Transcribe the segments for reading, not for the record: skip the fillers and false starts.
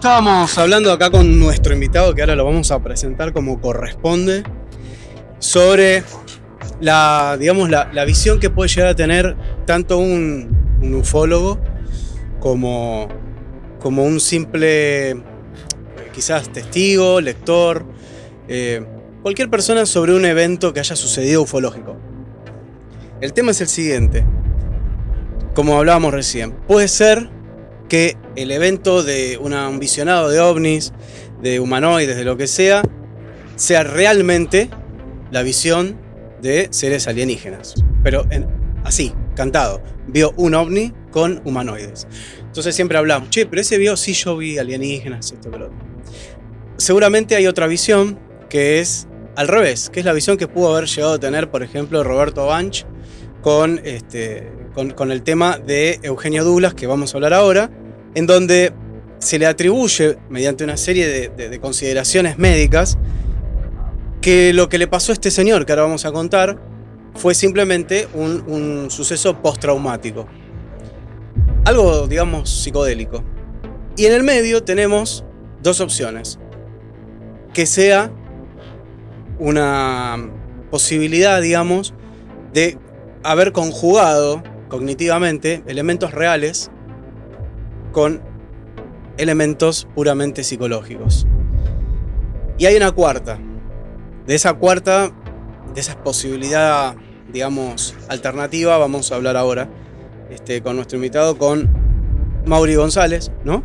Estábamos hablando acá con nuestro invitado, que ahora lo vamos a presentar como corresponde, sobre la visión que puede llegar a tener tanto un ufólogo como un simple, quizás testigo, lector, cualquier persona sobre un evento que haya sucedido ufológico. El tema es el siguiente, como hablábamos recién, puede ser que el evento de un visionado de ovnis, de humanoides, de lo que sea realmente la visión de seres alienígenas. Pero así, cantado, vio un ovni con humanoides. Entonces siempre hablamos, che, pero ese vio, sí, yo vi alienígenas, esto que lo otro. Seguramente hay otra visión que es al revés, que es la visión que pudo haber llegado a tener, por ejemplo, Roberto Banch con el tema de Eugenio Douglas, que vamos a hablar ahora, en donde se le atribuye, mediante una serie de consideraciones médicas, que lo que le pasó a este señor, que ahora vamos a contar, fue simplemente un suceso postraumático. Algo, digamos, psicodélico. Y en el medio tenemos dos opciones. Que sea una posibilidad, digamos, de haber conjugado cognitivamente elementos reales con elementos puramente psicológicos. Y hay una cuarta. De esa posibilidad, digamos, alternativa, vamos a hablar ahora con nuestro invitado, con Mauri González, ¿no?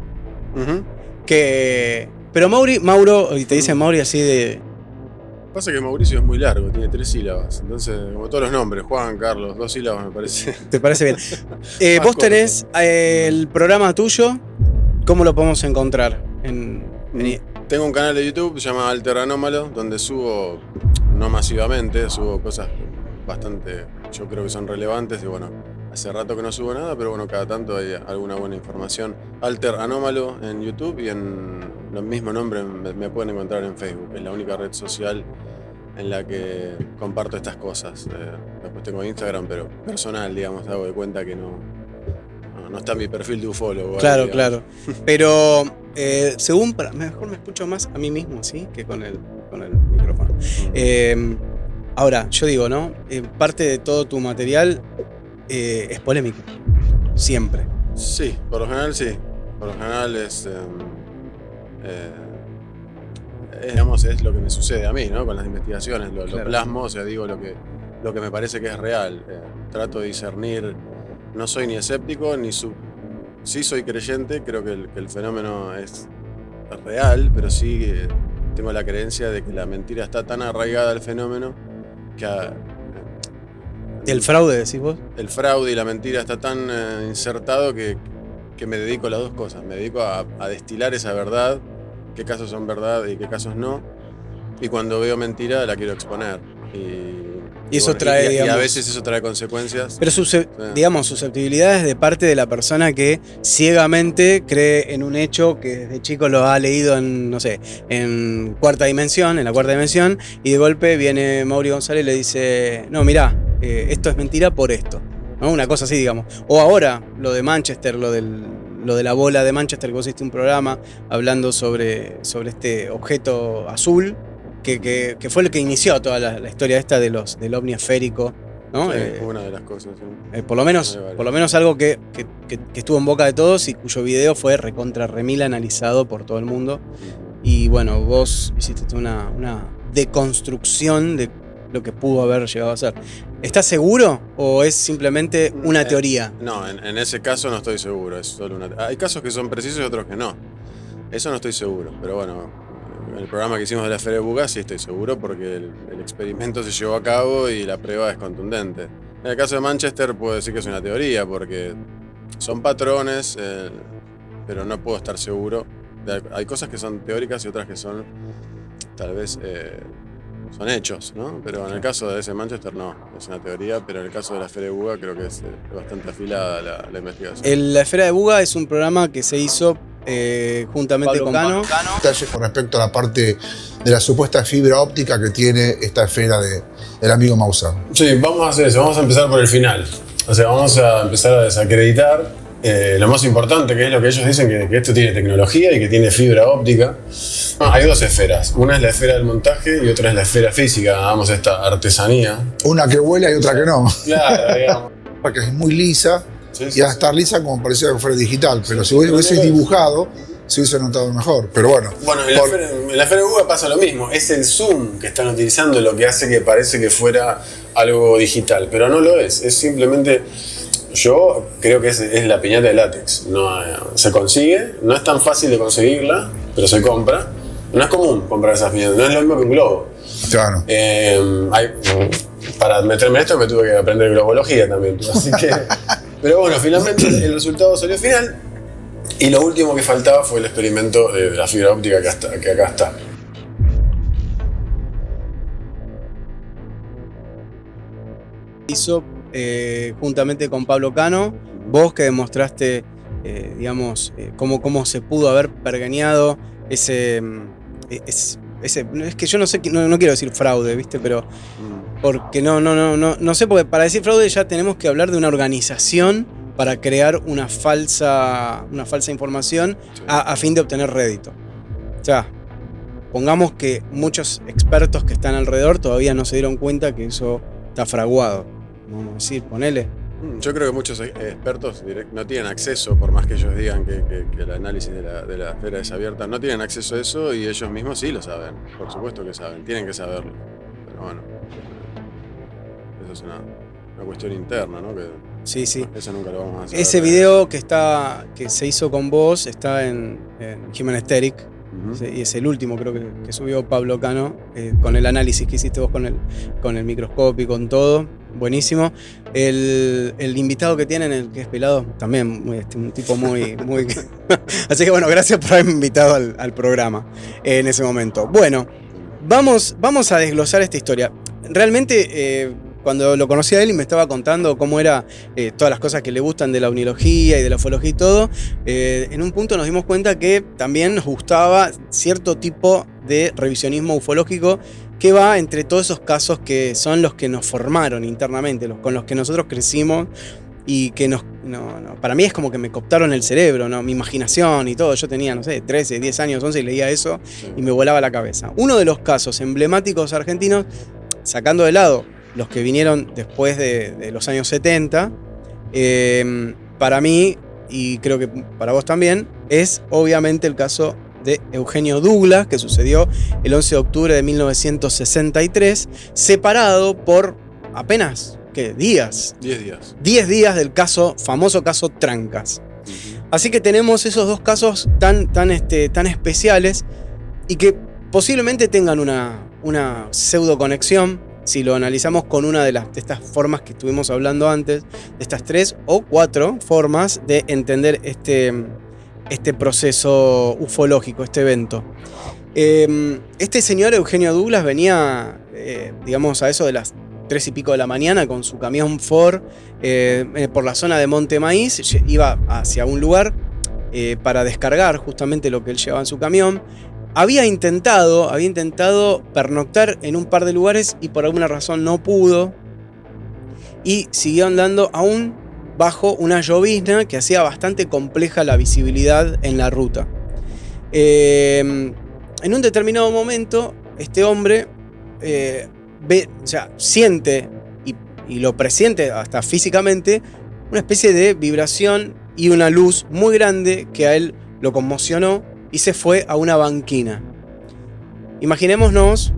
Uh-huh. Pero Mauro, y te dicen Mauri así de... Pasa que Mauricio es muy largo, tiene 3 sílabas. Entonces, como todos los nombres, Juan, Carlos, 2 sílabas me parece. ¿Te parece bien? Vos tenés el programa tuyo, ¿cómo lo podemos encontrar? Tengo un canal de YouTube, se llama Alter Anómalo, donde subo, no masivamente, subo cosas bastante, yo creo que son relevantes. Y bueno, hace rato que no subo nada, pero bueno, cada tanto hay alguna buena información. Alter Anómalo en YouTube, y en el mismo nombre me pueden encontrar en Facebook. Es la única red social en la que comparto estas cosas. Después tengo Instagram, pero personal, digamos, hago de cuenta que no está en mi perfil de ufólogo. Claro, ahí, claro. Pero mejor me escucho más a mí mismo, ¿sí? Que con el micrófono. Ahora, yo digo, ¿no? Parte de todo tu material es polémico. Siempre. Sí, por lo general sí. Por lo general digamos, es lo que me sucede a mí, ¿no? Con las investigaciones, lo plasmo, o sea, digo lo que me parece que es real. Trato de discernir, no soy ni escéptico, sí soy creyente, creo que el fenómeno es real, pero sí tengo la creencia de que la mentira está tan arraigada al fenómeno que... ¿El fraude, decís vos? El fraude y la mentira está tan insertado que me dedico a las dos cosas. Me dedico a destilar esa verdad, qué casos son verdad y qué casos no. Y cuando veo mentira la quiero exponer. Y eso trae, digamos, y a veces eso trae consecuencias. Pero digamos, susceptibilidades de parte de la persona que ciegamente cree en un hecho que desde chico lo ha leído en la cuarta dimensión, y de golpe viene Mauri González y le dice, no, mirá, esto es mentira por esto, ¿no? Una cosa así, digamos. O ahora, lo de Manchester, lo de la bola de Manchester, que vos hiciste un programa hablando sobre este objeto azul, que fue el que inició toda la historia esta del ovni esférico, ¿no? Sí, una de las cosas. Sí. Por lo menos algo que estuvo en boca de todos y cuyo video fue recontra remil analizado por todo el mundo. Y bueno, vos hiciste una deconstrucción de lo que pudo haber llegado a ser. ¿Estás seguro o es simplemente una teoría? No, en ese caso no estoy seguro. Es solo hay casos que son precisos y otros que no. Eso no estoy seguro, pero bueno. En el programa que hicimos de la Esfera de Buga sí estoy seguro, porque el experimento se llevó a cabo y la prueba es contundente. En el caso de Manchester puedo decir que es una teoría, porque son patrones, pero no puedo estar seguro. Hay cosas que son teóricas y otras que son, tal vez, son hechos, ¿no? Pero en el caso de ese Manchester no, es una teoría, pero en el caso de la Esfera de Buga creo que es bastante afilada la investigación. La Esfera de Buga es un programa que se hizo juntamente con Cano. Detalles con respecto a la parte de la supuesta fibra óptica que tiene esta esfera del amigo Maussan. Sí, vamos a hacer eso, vamos a empezar por el final. O sea, vamos a empezar a desacreditar lo más importante, que es lo que ellos dicen, que esto tiene tecnología y que tiene fibra óptica. Hay dos esferas. Una es la esfera del montaje y otra es la esfera física, vamos, esta artesanía. Una que vuela y otra que no. Claro, digamos. Porque es muy lisa, Sí, y al estar lisa como parecía que fuera digital, pero si hubiese dibujado, se hubiese notado mejor. Pero bueno. Bueno, en la esfera de Google pasa lo mismo. Es el zoom que están utilizando lo que hace que parece que fuera algo digital, pero no lo es. Es simplemente... Yo creo que es la piñata de látex. No, se consigue, no es tan fácil de conseguirla, pero se compra. No es común comprar esas piñatas, no es lo mismo que un globo. Claro. Para meterme en esto me tuve que aprender globología también. Así que, pero bueno, finalmente el resultado salió final. Y lo último que faltaba fue el experimento de la fibra óptica que acá está. Hizo juntamente con Pablo Cano, vos que demostraste, digamos, cómo se pudo haber pergeñado ese, es que yo no sé, no quiero decir fraude, ¿viste? Pero porque no sé, porque para decir fraude ya tenemos que hablar de una organización para crear una falsa información a fin de obtener rédito. O sea, pongamos que muchos expertos que están alrededor todavía no se dieron cuenta que eso está fraguado. Vamos a decir, ponele. Yo creo que muchos expertos no tienen acceso, por más que ellos digan que el análisis de la esfera es abierta, no tienen acceso a eso y ellos mismos sí lo saben. Por supuesto que saben, tienen que saberlo. Pero bueno, eso es una cuestión interna, ¿no? Que Sí. eso nunca lo vamos a hacer. Ese video que se hizo con vos está en Human Aesthetic. Y es el último, creo que subió Pablo Cano, con el análisis que hiciste vos con el microscopio y con todo. Buenísimo. El invitado que tienen, el que es pelado, también un tipo muy... Así que bueno, gracias por haberme invitado al programa en ese momento. Bueno, vamos a desglosar esta historia. Realmente... Cuando lo conocí a él y me estaba contando cómo era todas las cosas que le gustan de la unilogía y de la ufología y todo, en un punto nos dimos cuenta que también nos gustaba cierto tipo de revisionismo ufológico que va entre todos esos casos que son los que nos formaron internamente, con los que nosotros crecimos y que para mí es como que me cooptaron el cerebro, ¿no? Mi imaginación y todo. Yo tenía, no sé, 13, 10 años, 11 y leía eso y me volaba la cabeza. Uno de los casos emblemáticos argentinos, sacando de lado los que vinieron después de los años 70, para mí, y creo que para vos también, es obviamente el caso de Eugenio Douglas, que sucedió el 11 de octubre de 1963, separado por apenas, ¿qué? 10 días. 10 días del famoso caso Trancas. Así que tenemos esos dos casos tan especiales y que posiblemente tengan una pseudo conexión, si lo analizamos con una de estas formas que estuvimos hablando antes, de estas 3 o 4 formas de entender este proceso ufológico, este evento. Este señor Eugenio Douglas venía, digamos, a eso de las 3 y pico de la mañana con su camión Ford por la zona de Monte Maíz, iba hacia un lugar para descargar justamente lo que él llevaba en su camión. Había intentado pernoctar en un par de lugares y por alguna razón no pudo. Y siguió andando aún bajo una llovizna que hacía bastante compleja la visibilidad en la ruta. En un determinado momento, este hombre siente y lo presiente hasta físicamente una especie de vibración y una luz muy grande que a él lo conmocionó y se fue a una banquina. Imaginémonos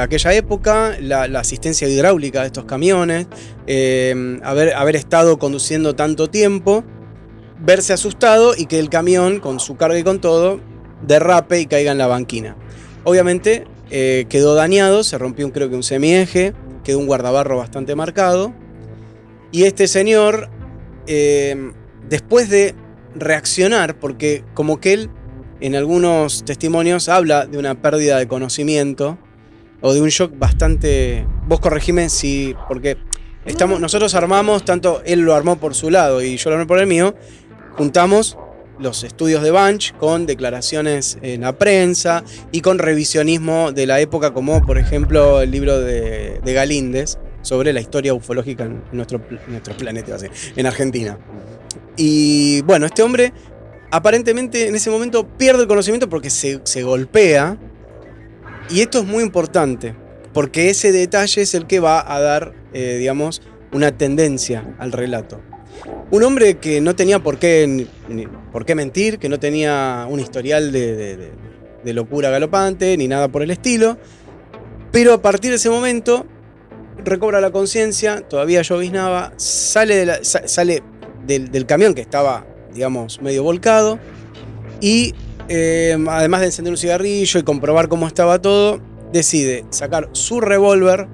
aquella época, la asistencia hidráulica de estos camiones, haber estado conduciendo tanto tiempo, verse asustado y que el camión, con su carga y con todo, derrape y caiga en la banquina. Obviamente quedó dañado, se rompió creo que un semieje, quedó un guardabarro bastante marcado, y este señor, después de reaccionar, porque como que él en algunos testimonios habla de una pérdida de conocimiento o de un shock bastante... Vos corregime porque nosotros armamos, tanto él lo armó por su lado y yo lo armé por el mío, juntamos los estudios de Bunch con declaraciones en la prensa y con revisionismo de la época, como por ejemplo el libro de Galíndez sobre la historia ufológica en nuestro planeta, en Argentina. Y bueno, este hombre aparentemente en ese momento pierde el conocimiento porque se golpea. Y esto es muy importante, porque ese detalle es el que va a dar, digamos, una tendencia al relato. Un hombre que no tenía por qué mentir, que no tenía un historial de locura galopante, ni nada por el estilo, pero a partir de ese momento recobra la conciencia, todavía lloviznaba, sale del camión que estaba, digamos, medio volcado, y además de encender un cigarrillo y comprobar cómo estaba todo, decide sacar su revólver,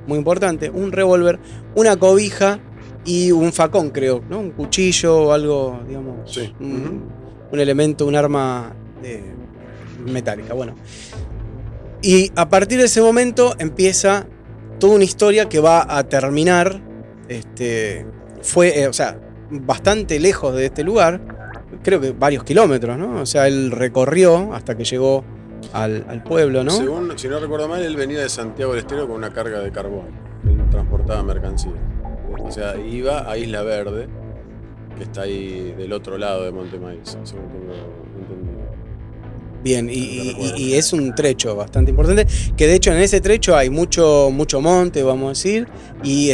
muy importante, un revólver, una cobija y un facón, creo, ¿no? Un cuchillo o algo, digamos, Sí. un elemento, un arma metálica. Bueno. Y a partir de ese momento empieza toda una historia que va a terminar, o sea, bastante lejos de este lugar, creo que varios kilómetros, ¿no? O sea, él recorrió hasta que llegó al pueblo, ¿no? Según, si no recuerdo mal, él venía de Santiago del Estero con una carga de carbón. Él transportaba mercancías. O sea, iba a Isla Verde, que está ahí del otro lado de Monte Maíz, según tengo entendido. Bien, y es un trecho bastante importante, que de hecho en ese trecho hay mucho monte, vamos a decir, y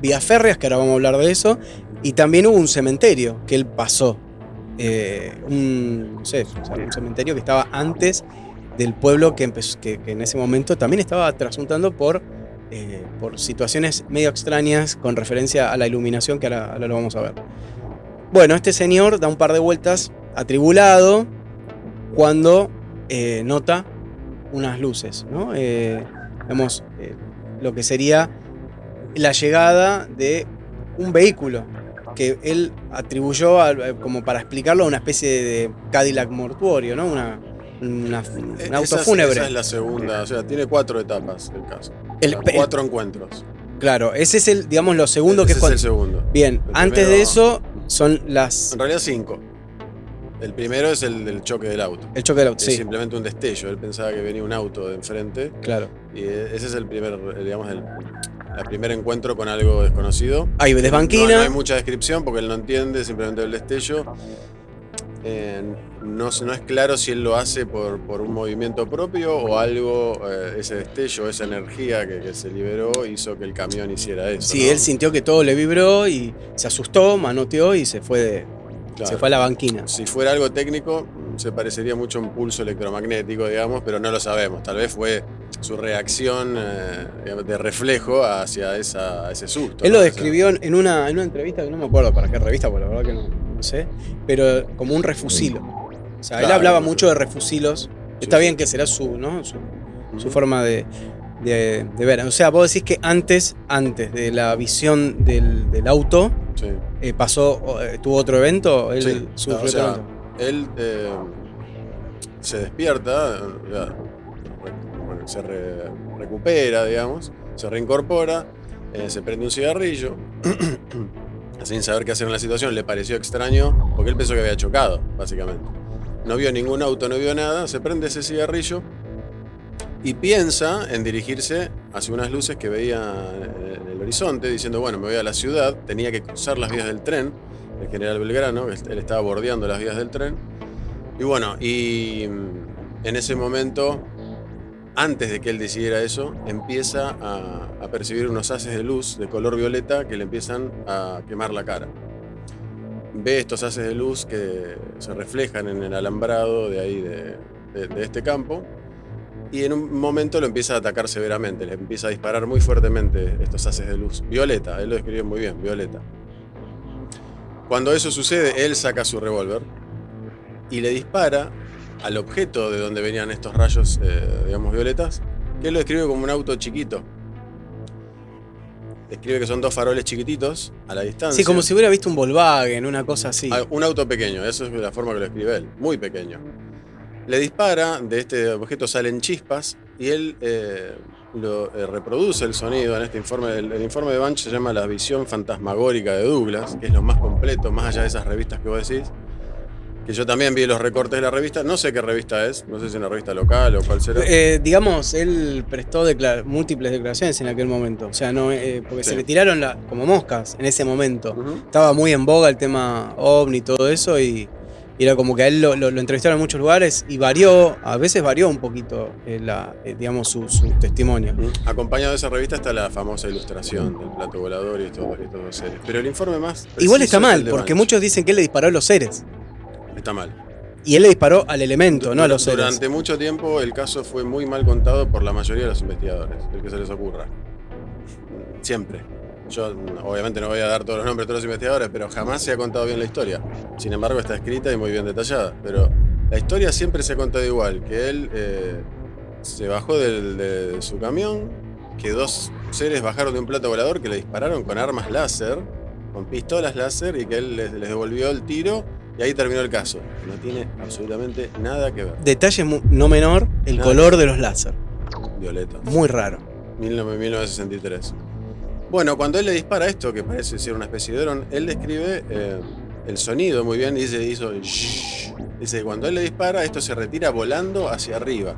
vías férreas, que ahora vamos a hablar de eso, y también hubo un cementerio que él pasó, un cementerio que estaba antes del pueblo que en ese momento también estaba trasuntando por situaciones medio extrañas con referencia a la iluminación, que ahora lo vamos a ver. Bueno, este señor da un par de vueltas atribulado cuando nota unas luces, ¿no? Vemos lo que sería la llegada de un vehículo que él atribuyó, como para explicarlo, a una especie de Cadillac mortuorio, ¿no? Un auto fúnebre. Esa es la segunda, o sea, tiene 4 etapas el caso. 4 encuentros. Claro, ese es el, digamos, lo segundo Ese que es el segundo. Bien, el antes primero, de eso son las... En realidad 5. El primero es el del choque del auto. El choque del auto, Es sí. simplemente un destello. Él pensaba que venía un auto de enfrente. Claro. Y ese es el primer, digamos, el primer encuentro con algo desconocido. Hay desbanquina. No hay mucha descripción porque él no entiende, simplemente el destello. No es claro si él lo hace por un movimiento propio o algo, ese destello, esa energía que se liberó hizo que el camión hiciera eso. Sí, ¿no? él sintió que todo le vibró y se asustó, manoteó y se fue Claro. se fue a la banquina. Si fuera algo técnico, se parecería mucho a un pulso electromagnético, digamos, pero no lo sabemos. Tal vez fue su reacción de reflejo hacia ese susto. Él ¿no? lo describió en una entrevista que no me acuerdo para qué revista, porque la verdad que no sé, pero como un refusilo. O sea, él Claro, hablaba sí. mucho de refusilos. Está bien que será su forma de ver. O sea, vos decís que antes de la visión del auto, Sí. tuvo otro evento, él Sí, sufrió o sea, otro evento. él se despierta, se recupera, digamos, se reincorpora, se prende un cigarrillo, sin saber qué hacer en la situación. Le pareció extraño porque él pensó que había chocado, básicamente. No vio ningún auto, no vio nada, se prende ese cigarrillo y piensa en dirigirse hacia unas luces que veía en el horizonte, diciendo, bueno, me voy a la ciudad, tenía que cruzar las vías del tren, el General Belgrano, él estaba bordeando las vías del tren. Y bueno, en ese momento, antes de que él decidiera eso, empieza a percibir unos haces de luz de color violeta que le empiezan a quemar la cara. Ve estos haces de luz que se reflejan en el alambrado de ahí de este campo. Y en un momento lo empieza a atacar severamente, le empieza a disparar muy fuertemente estos haces de luz. Violeta, él lo describe muy bien, violeta. Cuando eso sucede, él saca su revólver y le dispara al objeto de donde venían estos rayos, digamos, violetas, que él lo describe como un auto chiquito. Describe que son 2 faroles chiquititos a la distancia. Sí, como si hubiera visto un Volkswagen, una cosa así. Un auto pequeño, eso es la forma que lo escribe él, muy pequeño. Le dispara, de este objeto salen chispas y él reproduce el sonido en este informe. El informe de Banch se llama La visión fantasmagórica de Douglas, que es lo más completo, más allá de esas revistas que vos decís, que yo también vi los recortes de la revista, no sé qué revista es, no sé si es una revista local o cuál será. Digamos, él prestó múltiples declaraciones en aquel momento. O sea, no, porque Sí. se le tiraron como moscas en ese momento. Ujú. Estaba muy en boga el tema OVNI y todo eso, y era como que a él lo entrevistaron en muchos lugares y a veces varió un poquito digamos, su testimonio. Acompañado de esa revista está la famosa ilustración del plato volador y estos dos seres. Pero el informe más preciso Igual está es mal, el de porque Banch. muchos dicen que él le disparó a los seres. Está mal. Y él le disparó al elemento, no a los seres. Durante mucho tiempo el caso fue muy mal contado por la mayoría de los investigadores, el que se les ocurra. Siempre. Yo obviamente no voy a dar todos los nombres de todos los investigadores, pero jamás se ha contado bien la historia. Sin embargo está escrita y muy bien detallada. Pero la historia siempre se ha contado igual, que él se bajó de su camión, que dos seres bajaron de un plato volador que le dispararon con armas láser, con pistolas láser, y que él les devolvió el tiro. Y ahí terminó el caso. No tiene absolutamente nada que ver. Detalle no menor, el color de los láser. Violeta. Muy raro. 1963. Bueno, cuando él le dispara esto, que parece ser una especie de dron, él describe el sonido muy bien. Dice que cuando él le dispara, esto se retira volando hacia arriba.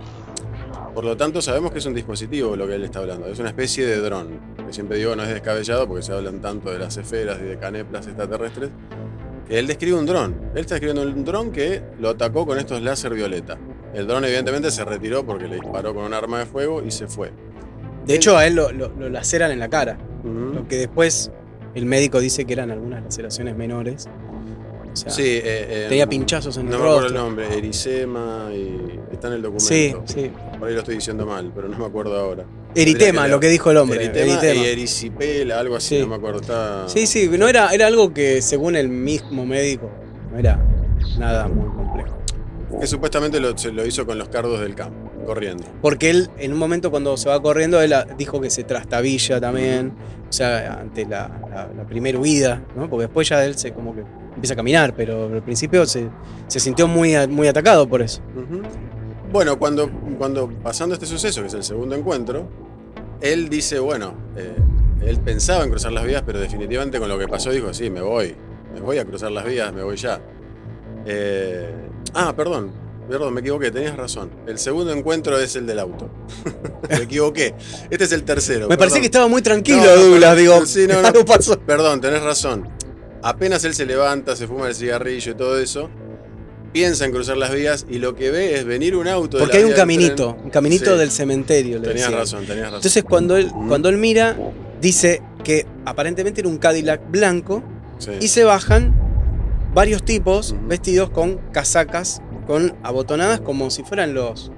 Por lo tanto, sabemos que es un dispositivo lo que él está hablando. Es una especie de dron. Que siempre digo, no es descabellado porque se hablan tanto de las esferas y de caneplas extraterrestres. Él describe un dron. Él está describiendo un dron que lo atacó con estos láser violeta. El dron evidentemente se retiró porque le disparó con un arma de fuego y se fue. De hecho, a él lo laceran en la cara. Ujú. Lo que después el médico dice que eran algunas laceraciones menores. O sea, Sí, tenía pinchazos en no el me acuerdo el rostro. nombre, erisema, y está en el documento. Sí, sí. Por ahí lo estoy diciendo mal, pero no me acuerdo ahora. Eritema, lo que dijo el hombre. Eritema y erisipela, algo así, Sí. no me acuerdo. Está... Sí, no era algo que según el mismo médico no era nada muy complejo. Que supuestamente se lo hizo con los cardos del campo, corriendo. Porque él, en un momento cuando se va corriendo, él dijo que se trastabilla también. O sea, ante la primera huida, ¿no? Porque después ya él como que empieza a caminar, pero al principio se sintió muy atacado por eso. Ujú. Bueno, cuando pasando este suceso, que es el segundo encuentro, él dice, bueno, él pensaba en cruzar las vías, pero definitivamente con lo que pasó dijo, sí, me voy a cruzar las vías, me voy ya. Perdón, me equivoqué, tenías razón. El segundo encuentro es el del auto. Me equivoqué. Este es el tercero. Me parecía que estaba muy tranquilo, No, Douglas, perdón. digo, Sí, no. algo pasó. Perdón, tenés razón. Apenas él se levanta, se fuma el cigarrillo y todo eso, piensa en cruzar las vías y lo que ve es venir un auto. Porque hay un caminito Sí. del cementerio. le Tenías decía. razón. Entonces cuando él mira, dice que aparentemente era un Cadillac blanco Sí. y se bajan varios tipos Ujú. vestidos con casacas, con abotonadas como si fueran los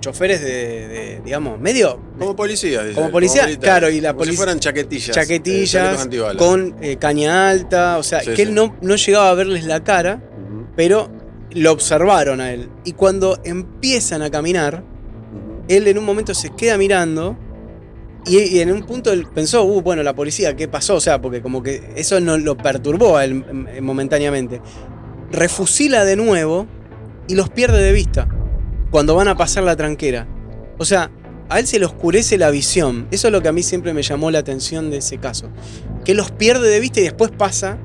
choferes de digamos, medio Como policías, dice. como policía, militares. claro, y la Como si policía fueran chaquetillas. chaquetillas chalecos antibalas. con caña alta, o sea, Sí, que sí. él no llegaba a verles la cara, Ujú, pero lo observaron a él. Y cuando empiezan a caminar, ujú. él en un momento se queda mirando y en un punto él pensó, bueno, la policía, ¿qué pasó? O sea, porque como que eso no lo perturbó a él momentáneamente. Refusila de nuevo y los pierde de vista cuando van a pasar la tranquera. O sea, a él se le oscurece la visión. Eso es lo que a mí siempre me llamó la atención de ese caso. Que los pierde de vista y después pasa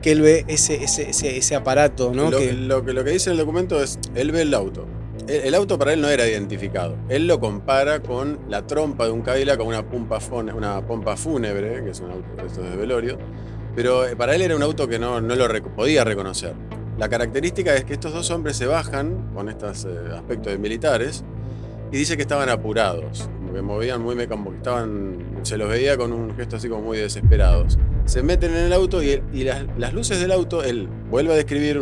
que él ve ese aparato, ¿no? Lo que dice el documento es, él ve el auto. El auto para él no era identificado. Él lo compara con la trompa de un Cadillac, con una pompa fúnebre, que es un auto de estos de velorio. Pero para él era un auto que no lo podía reconocer. La característica es que estos dos hombres se bajan con estos aspectos de militares y dice que estaban apurados, como que movían muy como que se los veía con un gesto así como muy desesperados. Se meten en el auto y las luces del auto, él vuelve a describir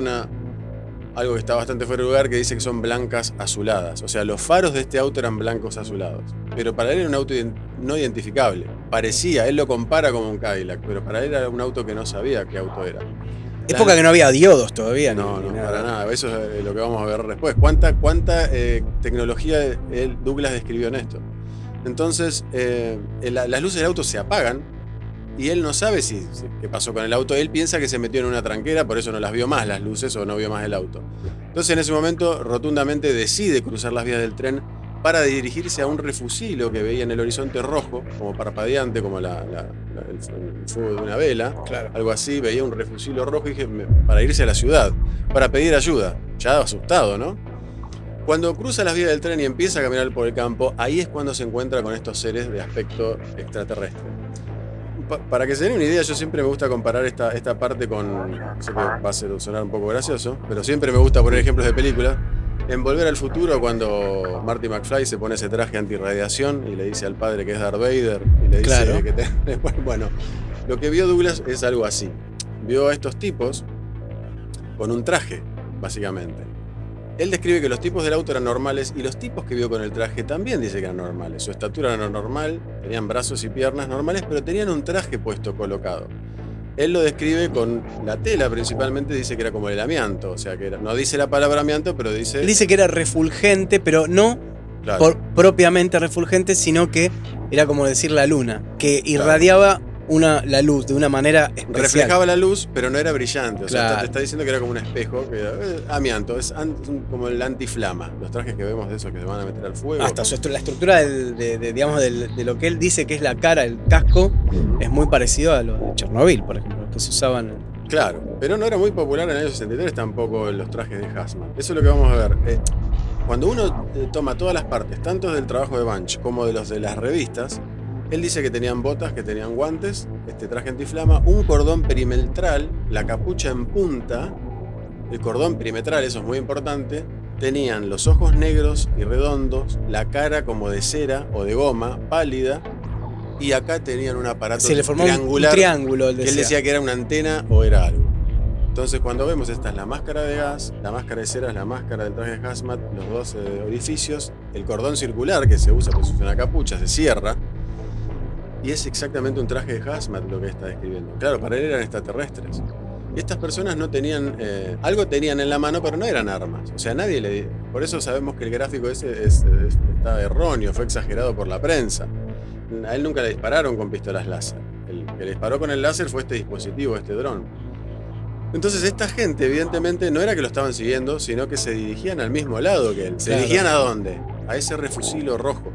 algo que está bastante fuera de lugar, que dice que son blancas azuladas. O sea, los faros de este auto eran blancos azulados. Pero para él era un auto no identificable. Parecía, él lo compara como un Cadillac, pero para él era un auto que no sabía qué auto era. Época que no había diodos todavía. No, ni para nada. Eso es lo que vamos a ver después. ¿Cuánta tecnología Douglas describió en esto? Entonces, las luces del auto se apagan y él no sabe qué pasó con el auto. Él piensa que se metió en una tranquera, por eso no las vio más las luces o no vio más el auto. Entonces, en ese momento, rotundamente decide cruzar las vías del tren para dirigirse a un refusilo que veía en el horizonte rojo, como parpadeante, como el fuego de una vela, Claro. algo así, veía un refusilo rojo y dije, para irse a la ciudad, para pedir ayuda, ya asustado, ¿no? Cuando cruza las vías del tren y empieza a caminar por el campo, ahí es cuando se encuentra con estos seres de aspecto extraterrestre. Para que se den una idea, yo siempre me gusta comparar esta parte con, sé que va a sonar un poco gracioso, pero siempre me gusta poner ejemplos de películas. En Volver al Futuro, cuando Marty McFly se pone ese traje antirradiación y le dice al padre que es Darth Vader, y le dice Claro. bueno, lo que vio Douglas es algo así. Vio a estos tipos con un traje, básicamente. Él describe que los tipos del auto eran normales y los tipos que vio con el traje también dice que eran normales. Su estatura era normal, tenían brazos y piernas normales, pero tenían un traje puesto, colocado. Él lo describe con la tela principalmente, dice que era como el amianto, o sea que no dice la palabra amianto, pero dice... Él dice que era refulgente, pero no Claro. propiamente refulgente, sino que era como decir la luna, que irradiaba la luz de una manera especial. Reflejaba la luz, pero no era brillante. O sea, Claro. te está diciendo que era como un espejo. Que amianto, es como el antiflama. Los trajes que vemos de esos que se van a meter al fuego. Hasta la estructura de lo que él dice que es la cara, el casco, es muy parecido a lo de Chernobyl, por ejemplo, que se usaban. Claro, pero no era muy popular en el año 63 tampoco los trajes de hazmat. Eso es lo que vamos a ver. Cuando uno toma todas las partes, tanto del trabajo de Bunch como de los de las revistas, él dice que tenían botas, que tenían guantes, este traje antiflama, un cordón perimetral, la capucha en punta, el cordón perimetral, eso es muy importante, tenían los ojos negros y redondos, la cara como de cera o de goma, pálida, y acá tenían un aparato Se le formó triangular, un triángulo, él que él decía. decía que era una antena o era algo. Entonces cuando vemos esta es la máscara de gas, la máscara de cera es la máscara del traje de hazmat, los dos orificios, el cordón circular que se usa, pues es una capucha, se cierra, y es exactamente un traje de hazmat lo que está describiendo. Claro, para él eran extraterrestres. Y estas personas no tenían, algo tenían en la mano, pero no eran armas. O sea, nadie le... Por eso sabemos que el gráfico ese está erróneo, fue exagerado por la prensa. A él nunca le dispararon con pistolas láser. El que le disparó con el láser fue este dispositivo, este dron. Entonces esta gente evidentemente no era que lo estaban siguiendo, sino que se dirigían al mismo lado que él. ¿Se Claro. dirigían a dónde? A ese refusilo rojo.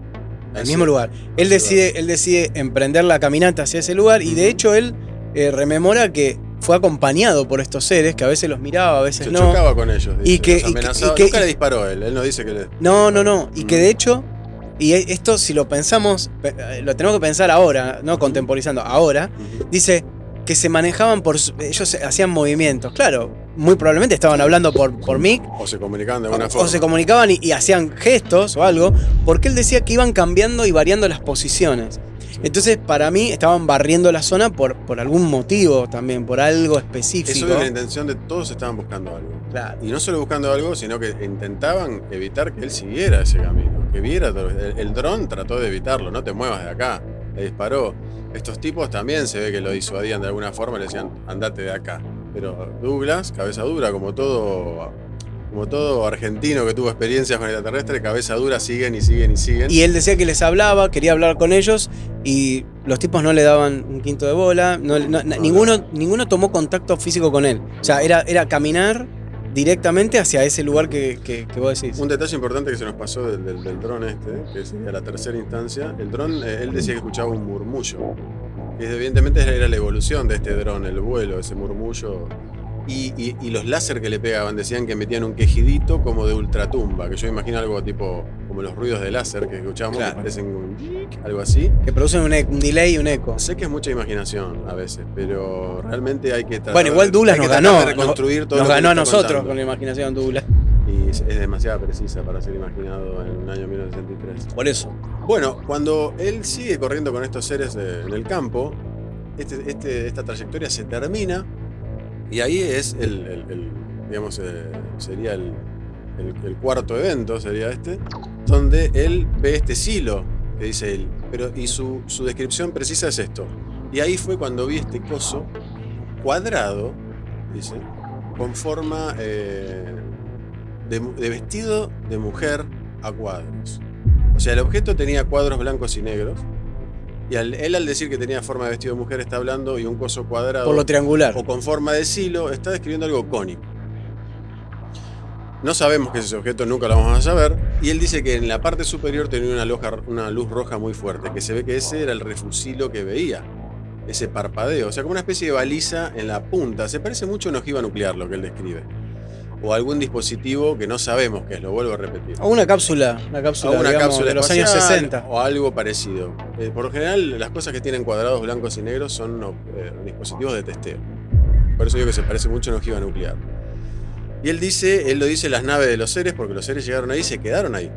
Al mismo lugar. Él decide emprender la caminata hacia ese lugar y de hecho él rememora que fue acompañado por estos seres que a veces los miraba, a veces Se no. chocaba con ellos. Dice, Y que- los amenazaba. Nunca le disparó él no dice que le... No. Y que de hecho, y esto si lo pensamos, lo tenemos que pensar ahora, no contemporizando, ahora, dice que se manejaban ellos hacían movimientos, claro, muy probablemente estaban hablando por mic, O se comunicaban de alguna forma. o se comunicaban y hacían gestos o algo, porque él decía que iban cambiando y variando las posiciones. Entonces, para mí, estaban barriendo la zona por algún motivo también, por algo específico. Eso era la intención de todos, estaban buscando algo. Claro. Y no solo buscando algo, sino que intentaban evitar que él siguiera ese camino, que viera todo. El dron trató de evitarlo, no te muevas de acá, le disparó. Estos tipos también se ve que lo disuadían de alguna forma, le decían, andate de acá. Pero Douglas, cabeza dura, como todo argentino que tuvo experiencias con extraterrestres, cabeza dura, siguen y siguen y siguen. Y él decía que les hablaba, quería hablar con ellos y los tipos no le daban un quinto de bola, ninguno tomó contacto físico con él. O sea, era caminar directamente hacia ese lugar que vos decís. Un detalle importante que se nos pasó del dron que sería la tercera instancia, el dron, él decía que escuchaba un murmullo. Y evidentemente era la evolución de este dron, el vuelo, ese murmullo. Y los láser que le pegaban decían que metían un quejidito como de ultratumba, que yo imagino algo tipo como los ruidos de láser que escuchamos, Claro. que parecen algo así. Que producen un delay y un eco. Sé que es mucha imaginación a veces, pero realmente hay que tratar Bueno, igual Douglas hay que nos tratar ganó. de reconstruir todo Nos lo que ganó a está nosotros contando. con la imaginación Douglas. Y es demasiado precisa para ser imaginado en un año 1963. Por eso. Bueno, cuando él sigue corriendo con estos seres en el campo, esta trayectoria se termina y ahí es sería el cuarto evento, sería donde él ve este silo, que dice él, y su descripción precisa es esto. Y ahí fue cuando vi este coso cuadrado, dice, con forma de vestido de mujer a cuadros. O sea, el objeto tenía cuadros blancos y negros. Y él al decir que tenía forma de vestido de mujer está hablando y un coso cuadrado Por lo triangular. o con forma de silo, está describiendo algo cónico. No sabemos qué es ese objeto, nunca lo vamos a saber. Y él dice que en la parte superior tenía una luz roja muy fuerte, que se ve que ese era el refusilo que veía. Ese parpadeo, o sea, como una especie de baliza en la punta. Se parece mucho a una ojiva nuclear lo que él describe. O algún dispositivo que no sabemos qué es, lo vuelvo a repetir. O una cápsula, digamos, de los años 60. O algo parecido. Por lo general, las cosas que tienen cuadrados blancos y negros son dispositivos de testeo. Por eso digo que se parece mucho a una ojiva nuclear. Y él lo dice las naves de los seres, porque los seres llegaron ahí y se quedaron ahí.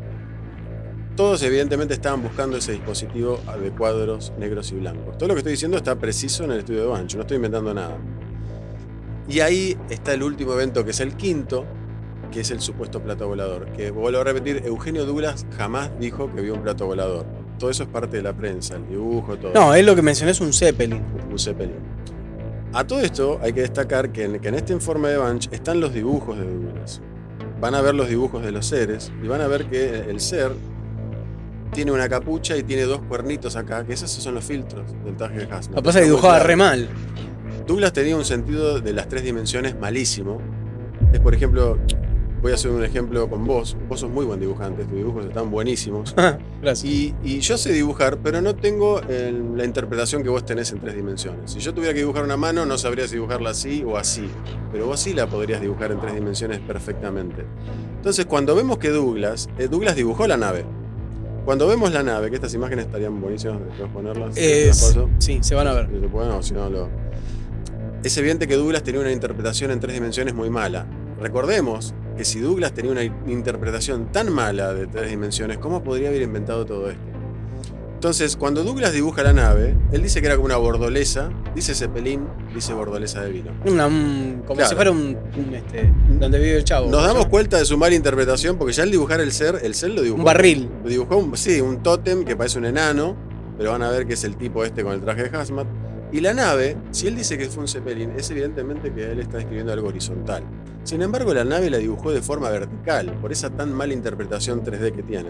Todos evidentemente estaban buscando ese dispositivo de cuadros negros y blancos. Todo lo que estoy diciendo está preciso en el estudio de Bancho, no estoy inventando nada. Y ahí está el último evento, que es el quinto, que es el supuesto plato volador. Que vuelvo a repetir, Eugenio Douglas jamás dijo que vio un plato volador. Todo eso es parte de la prensa, el dibujo, todo. No, él lo que mencionó es un Zeppelin. Un Zeppelin. A todo esto hay que destacar que en este informe de Banch están los dibujos de Douglas. Van a ver los dibujos de los seres y van a ver que el ser tiene una capucha y tiene 2 cuernitos acá, que esos son los filtros del traje de Hazmat. Lo que pasa es que dibujaba re mal. Douglas tenía un sentido de las 3 dimensiones malísimo. Es, por ejemplo, voy a hacer un ejemplo con vos. Vos sos muy buen dibujante, tus dibujos están buenísimos. Gracias. Y yo sé dibujar, pero no tengo la interpretación que vos tenés en 3 dimensiones. Si yo tuviera que dibujar una mano, no sabría si dibujarla así o así. Pero vos sí la podrías dibujar en 3 dimensiones perfectamente. Entonces, cuando vemos que Douglas dibujó la nave. Cuando vemos la nave, que estas imágenes estarían buenísimas, después ponerlas. Sí, se van a ver. Es evidente que Douglas tenía una interpretación en 3 dimensiones muy mala. Recordemos que si Douglas tenía una interpretación tan mala de 3 dimensiones, ¿cómo podría haber inventado todo esto? Entonces, cuando Douglas dibuja la nave, él dice que era como una bordoleza, dice Zeppelin, dice bordoleza de vino. Como claro. si fuera donde vive el chavo. Nos damos cuenta de su mala interpretación, porque ya al dibujar el ser lo dibujó. Un barril. Lo dibujó un tótem que parece un enano, pero van a ver que es el tipo con el traje de Hazmat. Y la nave, si él dice que fue un Zeppelin, es evidentemente que él está describiendo algo horizontal. Sin embargo, la nave la dibujó de forma vertical, por esa tan mala interpretación 3D que tiene.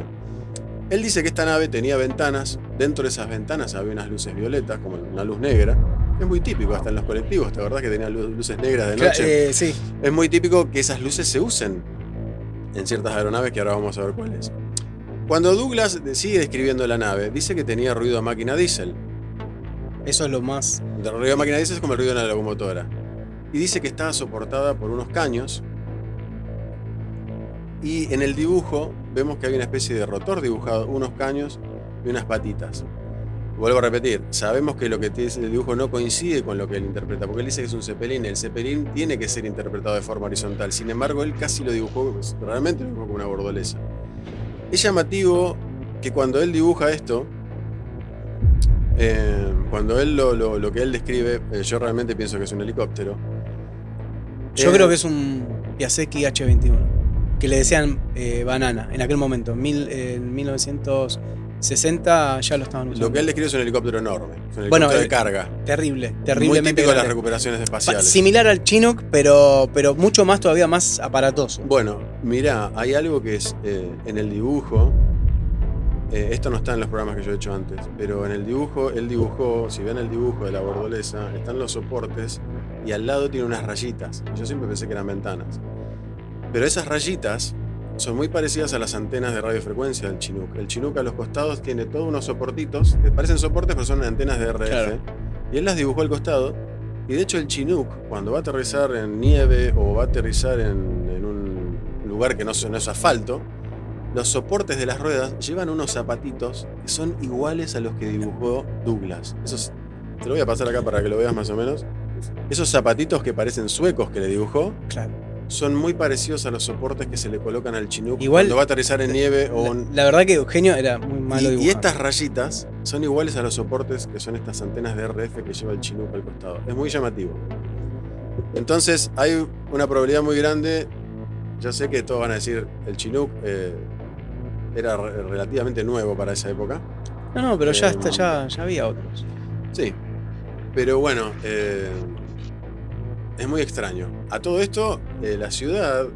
Él dice que esta nave tenía ventanas, dentro de esas ventanas había unas luces violetas, como una luz negra. Es muy típico, hasta en los colectivos, ¿te acordás que tenían luces negras de noche? Sí. Es muy típico que esas luces se usen en ciertas aeronaves, que ahora vamos a ver cuáles. Cuando Douglas sigue describiendo la nave, dice que tenía ruido a máquina diésel. Eso es lo más. El ruido a máquina diésel es como el ruido de una locomotora. Y dice que estaba soportada por unos caños. Y en el dibujo vemos que hay una especie de rotor dibujado, unos caños y unas patitas. Vuelvo a repetir, sabemos que lo que dice el dibujo no coincide con lo que él interpreta, porque él dice que es un Zeppelin. El Zeppelin tiene que ser interpretado de forma horizontal. Sin embargo, él casi lo dibujó, realmente lo dibujó como una bordoleza. Es llamativo que cuando él dibuja esto, cuando él lo que él describe, yo realmente pienso que es un helicóptero. Yo creo que es un Piasecki H-21, que le decían banana en aquel momento. En 1960 ya lo estaban usando. Lo que él describe es un helicóptero enorme, es un helicóptero de carga. Terriblemente muy típico de las grande. recuperaciones espaciales. Similar al Chinook, pero mucho más, todavía más aparatoso. Bueno, mirá, hay algo que es en el dibujo. Esto no está en los programas que yo he hecho antes, pero en el dibujo, él dibujó, si ven el dibujo de la bordoleza, están los soportes y al lado tiene unas rayitas. Yo siempre pensé que eran ventanas. Pero esas rayitas son muy parecidas a las antenas de radiofrecuencia del Chinook. El Chinook a los costados tiene todos unos soportitos, que parecen soportes, pero son antenas de RF. Claro. Y él las dibujó al costado. Y de hecho el Chinook, cuando va a aterrizar en nieve o va a aterrizar en un lugar que no es asfalto, los soportes de las ruedas llevan unos zapatitos que son iguales a los que dibujó Douglas. Esos, te lo voy a pasar acá para que lo veas más o menos. Esos zapatitos que parecen suecos que le dibujó, claro, son muy parecidos a los soportes que se le colocan al Chinook igual, cuando va a aterrizar en nieve. La verdad que Eugenio era muy malo dibujando. Y estas rayitas son iguales a los soportes que son estas antenas de RF que lleva el Chinook al costado. Es muy llamativo. Entonces hay una probabilidad muy grande. Yo sé que todos van a decir el Chinook era relativamente nuevo para esa época. No, pero ya había otros. Sí, pero bueno, es muy extraño. A todo esto, la ciudad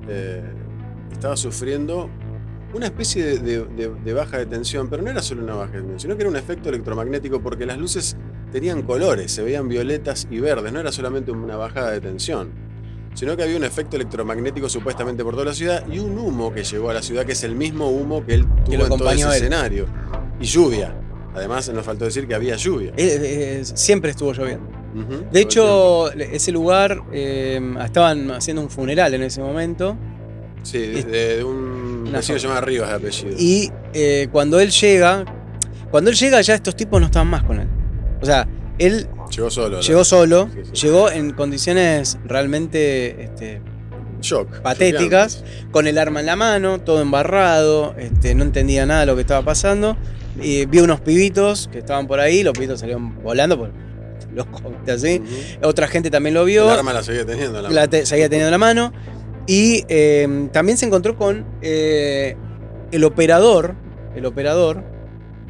estaba sufriendo una especie de baja de tensión, pero no era solo una baja de tensión, sino que era un efecto electromagnético porque las luces tenían colores, se veían violetas y verdes, no era solamente una bajada de tensión. sino que había un efecto electromagnético supuestamente por toda la ciudad y un humo que llegó a la ciudad, que es el mismo humo que él tuvo lo en todo acompañó ese él. escenario. Y lluvia. Además, nos faltó decir que había lluvia. Siempre estuvo lloviendo. Ujú, De todo hecho, ese lugar estaban haciendo un funeral en ese momento. el tiempo. Sí, de un Una vecino zona. llamado Rivas de apellido. Y cuando él llega ya estos tipos no estaban más con él. O sea, él Llegó solo. llegó solo, Sí, sí. llegó en condiciones realmente Shock. patéticas, con el arma en la mano, todo embarrado, no entendía nada de lo que estaba pasando. Vio unos pibitos que estaban por ahí, los pibitos salieron volando, pues, locos, así. Ujú. Otra gente también lo vio. El arma la seguía teniendo. Seguía teniendo en la mano. Y también se encontró con el operador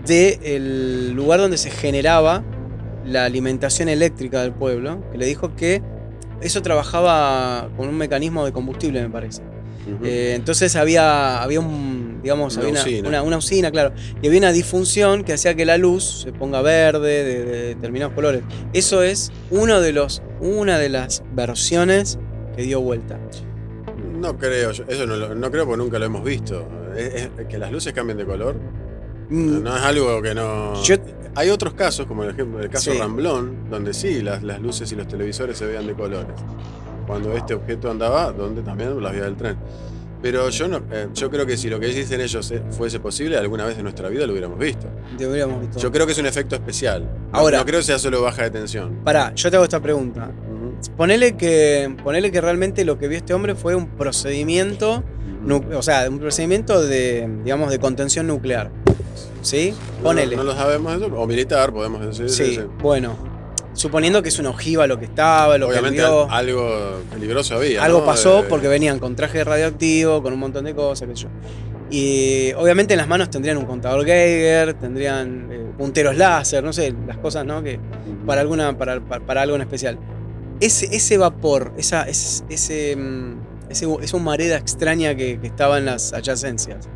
del lugar donde se generaba la alimentación eléctrica del pueblo, que le dijo que eso trabajaba con un mecanismo de combustible, me parece. Ujú. Entonces había una usina, claro, y había una disfunción que hacía que la luz se ponga verde de determinados colores. Eso es una de las versiones que dio vuelta. No creo, eso no creo porque nunca lo hemos visto. Es que las luces cambien de color. No es algo que no. Hay otros casos, como el ejemplo del caso Sí. Ramblón, donde sí, las luces y los televisores se veían de colores. Cuando este objeto andaba, donde también las vías del tren. Pero yo creo que si lo que dicen ellos fuese posible, alguna vez en nuestra vida lo hubiéramos visto. Deberíamos visto. Yo creo que es un efecto especial. Ahora- no creo que sea solo baja de tensión. Pará, yo te hago esta pregunta. Ujú. Ponele que realmente lo que vio este hombre fue un procedimiento, o sea, un procedimiento de contención nuclear. ¿Sí? Ponele. No lo sabemos eso, o militar, podemos decir. Sí, bueno. Suponiendo que es una ojiva lo que estaba, lo Obviamente que vio. algo peligroso había. Algo ¿no? pasó porque venían con traje radioactivo, con un montón de cosas, qué sé yo. Y obviamente en las manos tendrían un contador Geiger, tendrían punteros láser, no sé, las cosas, ¿no? Que para algo en especial. Ese vapor, esa humareda extraña que estaba en las adyacencias.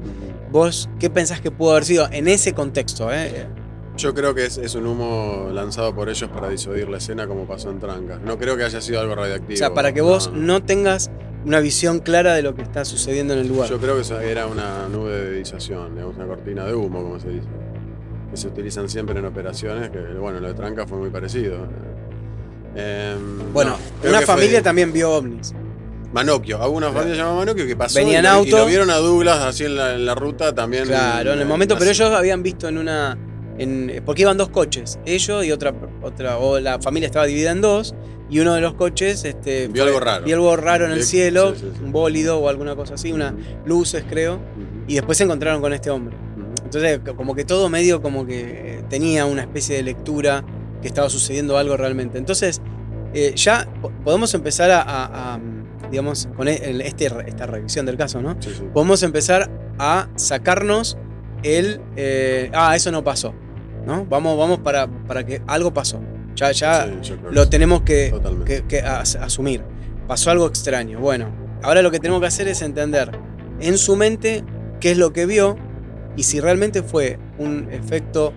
¿Vos qué pensás que pudo haber sido en ese contexto? Yo creo que es un humo lanzado por ellos para disuadir la escena como pasó en Trancas. No creo que haya sido algo radiactivo. O sea, para que vos no tengas una visión clara de lo que está sucediendo en el lugar. Yo creo que eso era una nube de disiación, digamos, una cortina de humo, como se dice. Que se utilizan siempre en operaciones, que bueno, lo de Trancas fue muy parecido. Bueno, creo una que familia fue también vio ovnis. Manocchio, alguna familia llamada Manocchio que pasó Venía en y auto. lo vieron a Douglas así en la ruta también. Claro, en el momento, pero así. ellos habían visto porque iban dos coches, ellos y otra, o la familia estaba dividida en dos, y uno de los coches Vio algo raro. vio algo raro en el cielo, Sí. un bólido o alguna cosa así, unas luces creo, y después se encontraron con este hombre. Entonces, como que todo medio como que tenía una especie de lectura que estaba sucediendo algo realmente. Entonces, ya podemos empezar digamos, con esta revisión del caso, ¿no? Sí. Podemos empezar a sacarnos eso no pasó, ¿no? Vamos para que algo pasó. Ya Sí, yo creo lo que tenemos Totalmente. que asumir. Pasó algo extraño. Bueno, ahora lo que tenemos que hacer es entender en su mente qué es lo que vio y si realmente fue un efecto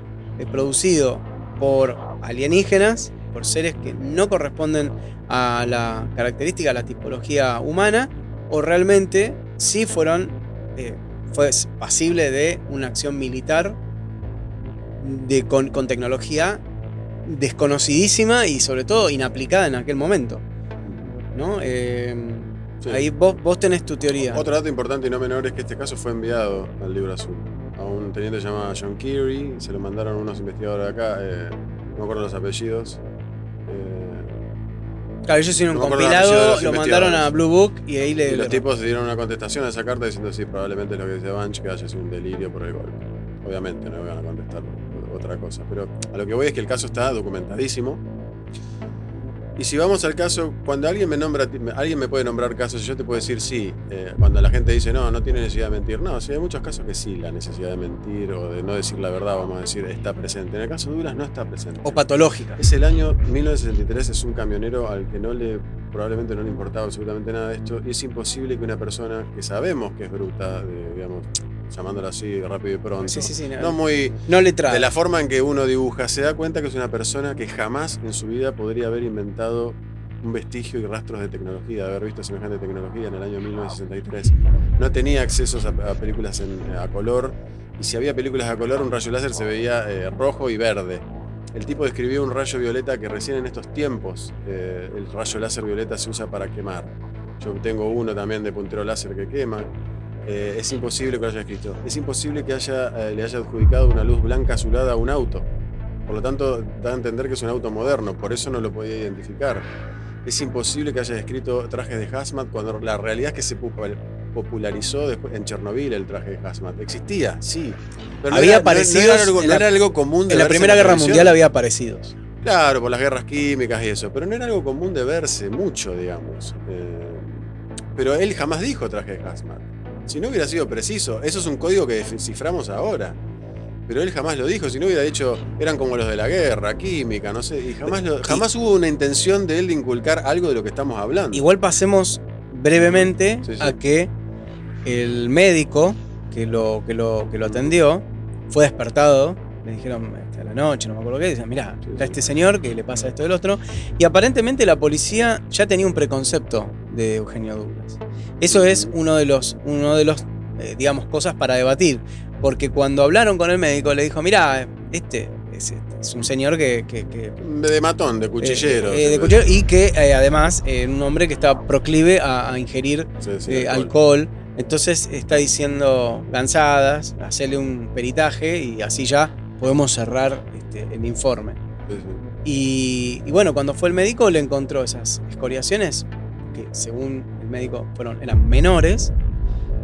producido por alienígenas, por seres que no corresponden a la característica, a la tipología humana, o realmente sí fue pasible de una acción militar con tecnología desconocidísima y sobre todo inaplicada en aquel momento, ¿no? Sí. Ahí vos tenés tu teoría. Otro dato importante y no menor es que este caso fue enviado al Libro Azul a un teniente llamado John Keary. Se lo mandaron unos investigadores de acá, no me acuerdo los apellidos. Claro, ellos hicieron un no me acuerdo los apellidos de compilado, los lo mandaron a investigadores. Blue Book y ahí Y los tipos dieron una contestación a esa carta diciendo sí, probablemente es lo que dice Banch, que haya sido un delirio por el golpe. Obviamente no me van a contestar otra cosa, pero a lo que voy es que el caso está documentadísimo. Y si vamos al caso, cuando alguien me puede nombrar casos, yo te puedo decir sí, cuando la gente dice no tiene necesidad de mentir. No, sí, hay muchos casos que sí, la necesidad de mentir o de no decir la verdad, vamos a decir, está presente. En el caso de Douglas no está presente. o patológica. Es el año 1963, es un camionero al que probablemente no le importaba absolutamente nada de esto, y es imposible que una persona que sabemos que es bruta, digamos, llamándola así rápido y pronto, Sí, no muy no letrada. de la forma en que uno dibuja, se da cuenta que es una persona que jamás en su vida podría haber inventado un vestigio y rastros de tecnología, de haber visto semejante tecnología en el año 1963. No tenía accesos a películas a color, y si había películas a color, un rayo láser se veía rojo y verde. El tipo describió un rayo violeta que recién en estos tiempos, el rayo láser violeta se usa para quemar. Yo tengo uno también de puntero láser que quema. Es imposible que lo haya escrito. Es imposible que le haya adjudicado una luz blanca azulada a un auto. Por lo tanto, da a entender que es un auto moderno, por eso no lo podía identificar. Es imposible que haya escrito trajes de hazmat cuando la realidad es que se popularizó después en Chernobyl el traje de hazmat. Existía, sí. Pero había parecidos. No era algo común de en la verse Primera Guerra televisión. Mundial había parecidos. Claro, por las guerras químicas y eso, pero no era algo común de verse mucho, digamos. Pero él jamás dijo traje de hazmat. Si no hubiera sido preciso, eso es un código que desciframos ahora. Pero él jamás lo dijo, si no hubiera dicho, eran como los de la guerra, química, no sé, y jamás hubo una intención de él de inculcar algo de lo que estamos hablando. Igual pasemos brevemente Sí. a que el médico que lo atendió fue despertado, le dijeron a la noche, no me acuerdo qué, dicen, mirá, está este señor que le pasa esto del otro, y aparentemente la policía ya tenía un preconcepto de Eugenio Douglas. Eso es uno de los digamos, cosas para debatir. Porque cuando hablaron con el médico le dijo, mirá, este es un señor que De matón, de cuchillero. de cuchillero, y que además un hombre que está proclive a ingerir alcohol. Entonces está diciendo lanzadas, hacerle un peritaje y así ya podemos cerrar el informe. Sí. Y bueno, cuando fue el médico le encontró esas escoriaciones que según el médico eran menores.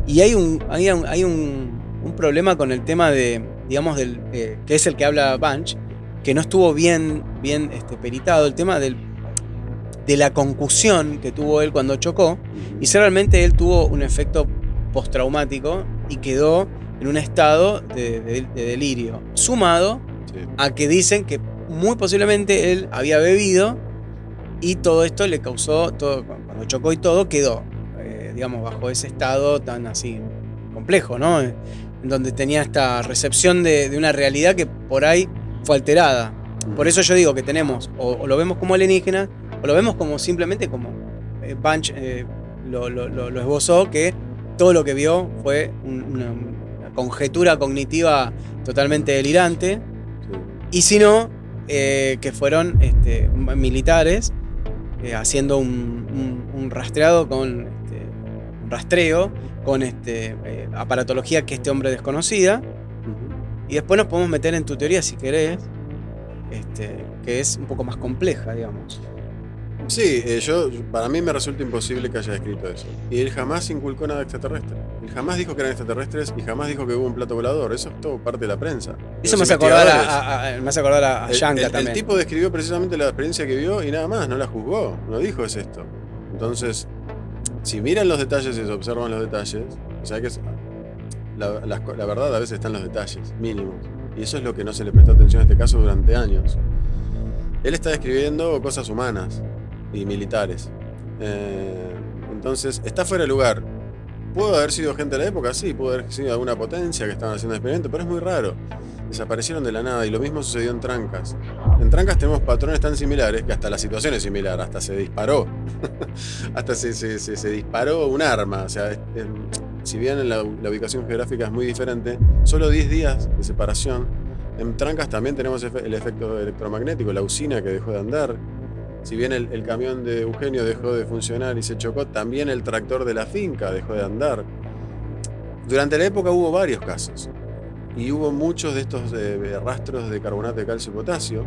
Y hay un problema con el tema de, digamos, que es el que habla Bunch, que no estuvo bien peritado, el tema de la concusión que tuvo él cuando chocó, y si realmente él tuvo un efecto postraumático y quedó en un estado de delirio, sumado a que dicen que muy posiblemente él había bebido y todo esto le causó, cuando chocó y todo, quedó, digamos, bajo ese estado tan así complejo, ¿no? En donde tenía esta recepción de una realidad que por ahí fue alterada. Por eso yo digo que tenemos, o lo vemos como alienígena, o lo vemos como simplemente como Bunch lo esbozó, que todo lo que vio fue una conjetura cognitiva totalmente delirante. Sí. Y si no, que fueron militares haciendo un rastreado con un rastreo con aparatología que este hombre desconocida. Y después nos podemos meter en tu teoría si querés, que es un poco más compleja, digamos. Sí, para mí me resulta imposible que haya escrito eso. Y él jamás inculcó nada extraterrestre. Él jamás dijo que eran extraterrestres y jamás dijo que hubo un plato volador. Eso es todo parte de la prensa. Eso me hace acordar a Yanka también. El tipo describió precisamente la experiencia que vio y nada más, no la juzgó. No dijo es esto. Entonces, si miran los detalles y se observan los detalles, o sea que la verdad a veces está en los detalles mínimos. Y eso es lo que no se le prestó atención en este caso durante años. Él está describiendo cosas humanas y militares. Entonces, está fuera de lugar. ¿Pudo haber sido gente de la época? Sí, pudo haber sido alguna potencia que estaban haciendo experimentos, pero es muy raro. Desaparecieron de la nada y lo mismo sucedió en Trancas. En Trancas tenemos patrones tan similares que hasta la situación es similar, hasta se disparó. Hasta se disparó un arma. O sea, si bien la ubicación geográfica es muy diferente, solo 10 días de separación. En Trancas también tenemos el efecto electromagnético, la usina que dejó de andar. Si bien el camión de Eugenio dejó de funcionar y se chocó, también el tractor de la finca dejó de andar. Durante la época hubo varios casos. Y hubo muchos de estos rastros de carbonato de calcio y potasio,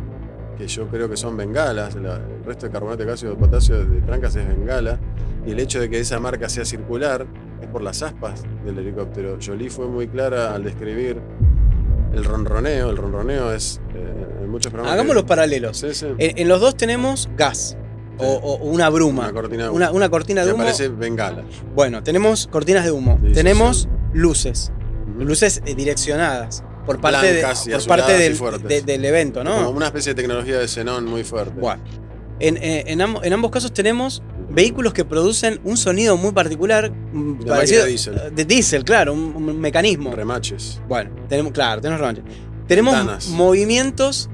que yo creo que son bengalas. El resto de carbonato de calcio y potasio de Trancas es bengala. Y el hecho de que esa marca sea circular es por las aspas del helicóptero. Jolie fue muy clara al describir el ronroneo. El ronroneo es en muchos programas. Hagamos los paralelos. Sí, sí. En los dos tenemos gas. Sí. O una bruma. Una cortina de humo. Una cortina de humo. Parece bengala. Bueno, tenemos cortinas de humo. Sí, tenemos sí. luces. Luces direccionadas por parte, Blancas y azuladas y fuertes. del evento, ¿no? Como una especie de tecnología de xenón muy fuerte. Bueno, en ambos casos tenemos vehículos que producen un sonido muy particular, parecido de diésel, claro, un mecanismo. Remaches. Bueno, tenemos remaches. Tenemos Ventanas. movimientos